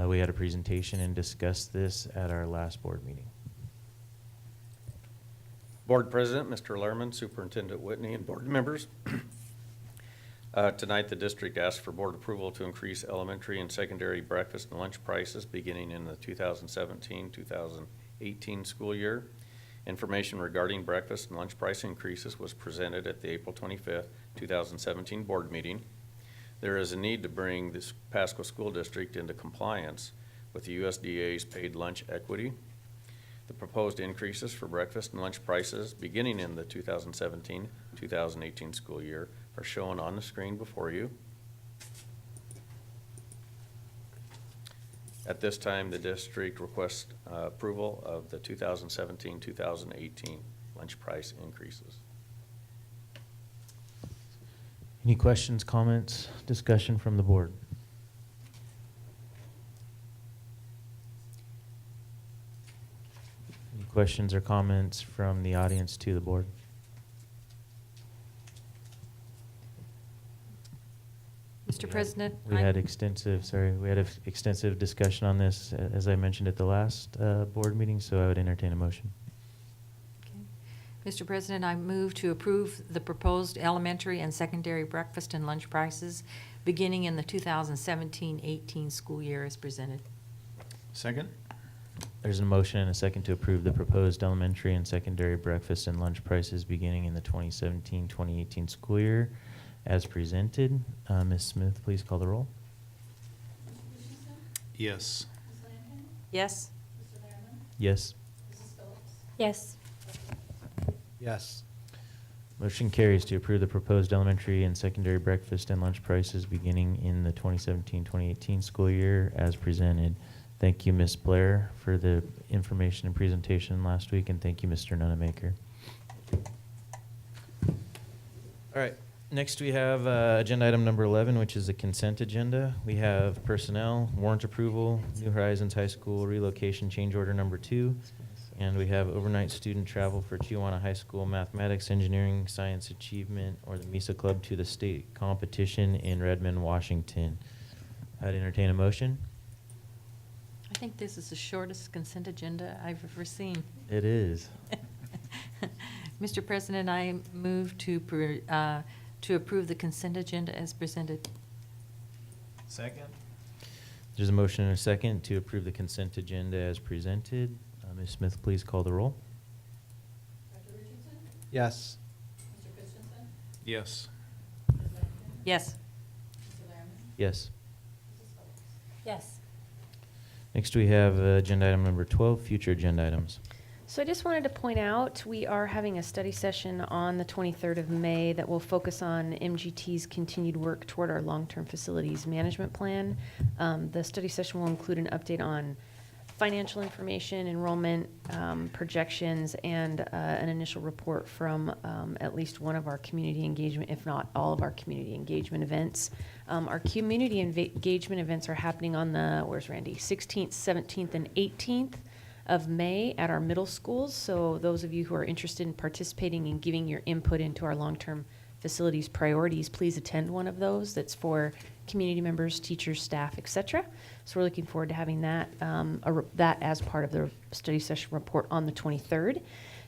We had a presentation and discussed this at our last board meeting. Board President, Mr. Lehrman, Superintendent Whitney, and board members. Tonight, the district asked for board approval to increase elementary and secondary breakfast and lunch prices beginning in the 2017-2018 school year. Information regarding breakfast and lunch price increases was presented at the April 25th, 2017 board meeting. There is a need to bring this Pasco School District into compliance with the USDA's paid lunch equity. The proposed increases for breakfast and lunch prices beginning in the 2017-2018 school year are shown on the screen before you. At this time, the district requests approval of the 2017-2018 lunch price increases. Any questions, comments, discussion from the board? Any questions or comments from the audience to the board? Mr. President? We had extensive discussion on this, as I mentioned at the last board meeting, so I would entertain a motion. Mr. President, I move to approve the proposed elementary and secondary breakfast and lunch prices beginning in the 2017-18 school year as presented. Second. There's a motion and a second to approve the proposed elementary and secondary breakfast and lunch prices beginning in the 2017-2018 school year as presented. Ms. Smith, please call the roll. Yes. Yes. Yes. Yes. Yes. Motion carries to approve the proposed elementary and secondary breakfast and lunch prices beginning in the 2017-2018 school year as presented. Thank you, Ms. Blair, for the information and presentation last week, and thank you, Mr. Nunemaker. All right, next we have agenda item number 11, which is the consent agenda. We have personnel, warrant approval, New Horizons High School relocation change order number 2, and we have overnight student travel for Tijuana High School mathematics, engineering, science achievement, or the MISA Club to the state competition in Redmond, Washington. I'd entertain a motion. I think this is the shortest consent agenda I've ever seen. It is. Mr. President, I move to approve the consent agenda as presented. Second. There's a motion and a second to approve the consent agenda as presented. Ms. Smith, please call the roll. Yes. Yes. Yes. Yes. Yes. Next, we have agenda item number 12, future agenda items. So I just wanted to point out, we are having a study session on the 23rd of May that will focus on MGT's continued work toward our long-term facilities management plan. The study session will include an update on financial information, enrollment projections, and an initial report from at least one of our community engagement, if not all of our community engagement events. Our community engagement events are happening on the, where's Randy, 16th, 17th, and 18th of May at our middle schools. So those of you who are interested in participating and giving your input into our long-term facilities priorities, please attend one of those. That's for community members, teachers, staff, etc. So we're looking forward to having that, that as part of the study session report on the 23rd.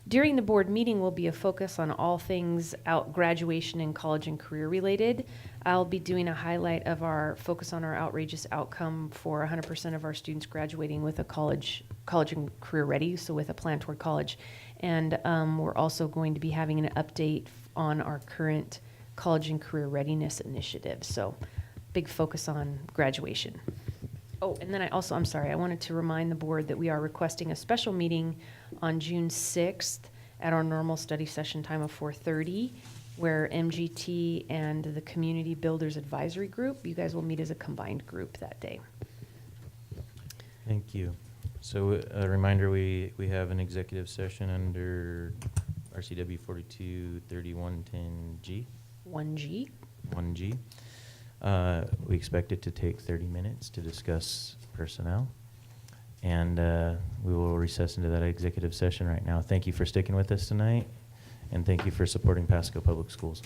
During the board meeting will be a focus on all things graduation and college and career related. I'll be doing a highlight of our focus on our outrageous outcome for 100% of our students graduating with a college and career ready, so with a plan toward college. And we're also going to be having an update on our current college and career readiness initiative. So big focus on graduation. Oh, and then I'm sorry, I wanted to remind the board that we are requesting a special meeting on June 6th at our normal study session time of 4:30, where MGT and the Community Builders Advisory Group, you guys will meet as a combined group that day. Thank you. So a reminder, we have an executive session under RCW 423110G. 1G. 1G. We expect it to take 30 minutes to discuss personnel. And we will recess into that executive session right now. Thank you for sticking with us tonight, and thank you for supporting Pasco Public Schools.